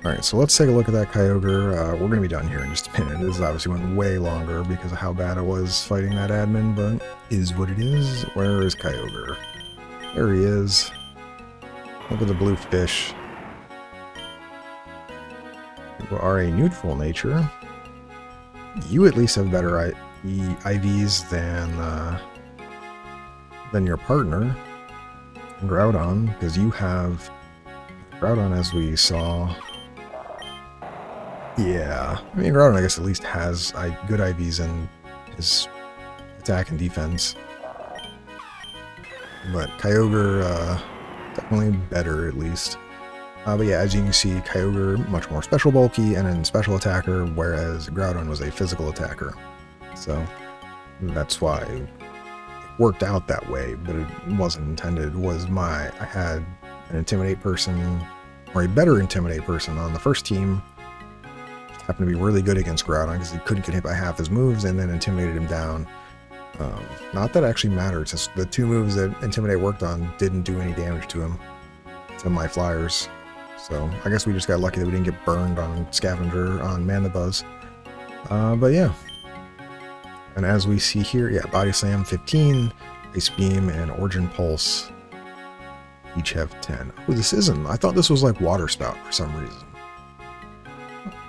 Alright, so let's take a look at that Kyogre. We're going to be done here in just a minute. This obviously went way longer because of how bad it was fighting that admin, but is what it is. Where is Kyogre? There he is. Look at the blue fish. You are a neutral nature. You at least have better IVs than your partner. Groudon, because you have Groudon, as we saw. Yeah, I mean, Groudon, I guess, at least has good IVs in his attack and defense. But Kyogre, definitely better, at least. But yeah, as you can see, Kyogre, much more special bulky and a special attacker, whereas Groudon was a physical attacker. So, that's why it worked out that way, but it wasn't intended. I had an Intimidate person, or a better Intimidate person on the first team. Happened to be really good against Groudon because he couldn't get hit by half his moves, and then intimidated him down. Not that it actually matters, since the 2 moves that Intimidate worked on didn't do any damage to him, to my flyers. So I guess we just got lucky that we didn't get burned on Scavenger, on Mandibuzz. But yeah. And as we see here, yeah, Body Slam 15, Ice Beam, and Origin Pulse each have 10. Oh, this isn't. I thought this was like Water Spout for some reason.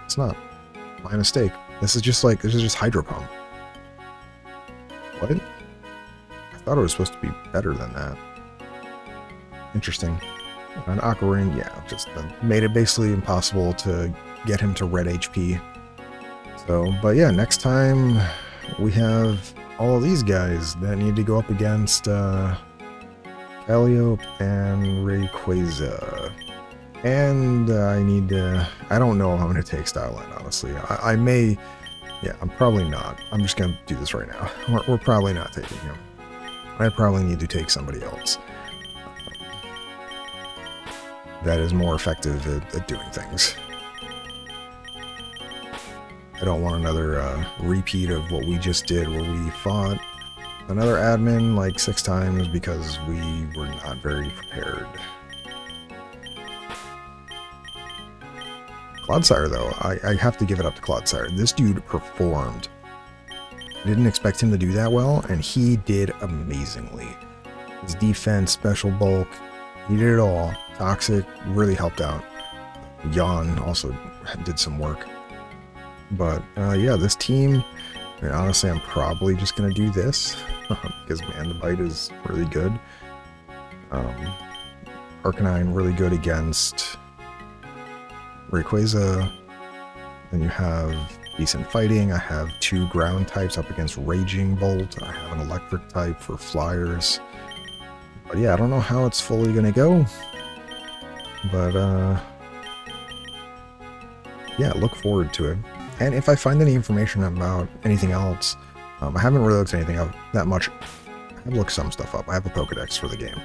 It's not. My mistake. This is just Hydro Pump. What? I thought it was supposed to be better than that. Interesting. An Aqua Ring, yeah, just made it basically impossible to get him to red HP. So, but yeah, next time we have all of these guys that need to go up against Calliope and Rayquaza. And I don't know if I'm going to take Styline, honestly. I may, yeah, I'm probably not. I'm just going to do this right now. We're probably not taking him. I probably need to take somebody else that is more effective at doing things. I don't want another repeat of what we just did, where we fought another admin like 6 times because we were not very prepared. Clodsire, though, I have to give it up to Clodsire. This dude performed. I didn't expect him to do that well, and he did amazingly. His defense, special bulk, he did it all. Toxic really helped out. Yawn also did some work. But yeah, this team, I mean, honestly, I'm probably just going to do this because Mandibite is really good. Arcanine really good against Rayquaza. Then you have decent fighting. I have 2 ground types up against Raging Bolt. I have an electric type for flyers. But yeah, I don't know how it's fully going to go. But yeah, look forward to it. And if I find any information about anything else, I haven't really looked anything up that much. I've looked some stuff up. I have a Pokedex for the game.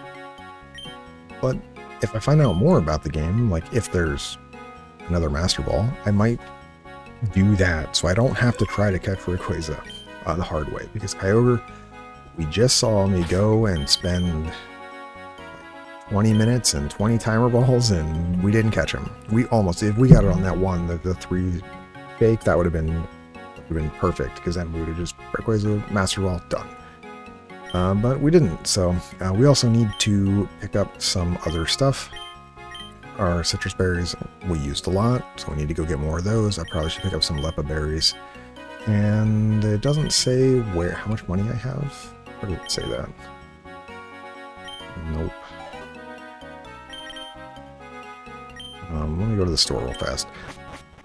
But if I find out more about the game, like if there's another Master Ball, I might do that so I don't have to try to catch Rayquaza the hard way. Because Kyogre, we just saw me go and spend 20 minutes and 20 timer balls, and we didn't catch him. We almost, if we got it on that one, the 3 fake, that would have been perfect, because then we would have just Rayquaza, Master Ball, done. But we didn't, so we also need to pick up some other stuff. Our citrus berries we used a lot, so we need to go get more of those. I probably should pick up some Lepa berries. And it doesn't say how much money I have. Where did it say that? Nope. Let me go to the store real fast.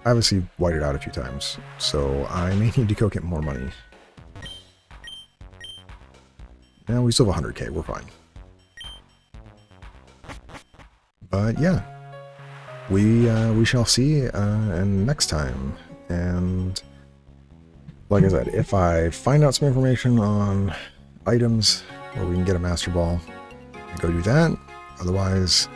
I obviously whited out a few times, so I may need to go get more money. Now we still have 100k, we're fine. But yeah, we shall see and next time. And like I said, if I find out some information on items where we can get a Master Ball, I go do that. Otherwise,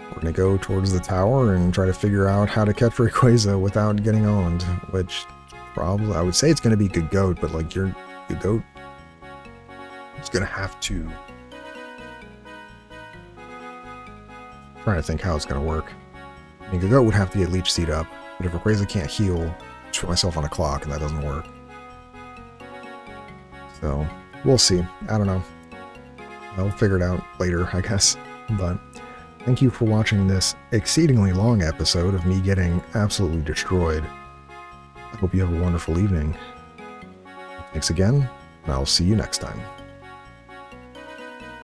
we're going to go towards the tower and try to figure out how to catch Rayquaza without getting owned, which probably, I would say it's going to be good goat, but like your goat is going to have to, I'm trying to think how it's going to work. I mean, Goat would have to get Leech Seed up, but if Rayquaza can't heal, just put myself on a clock, and that doesn't work. So, we'll see. I don't know. I'll figure it out later, I guess. But thank you for watching this exceedingly long episode of me getting absolutely destroyed. I hope you have a wonderful evening. Thanks again, and I'll see you next time.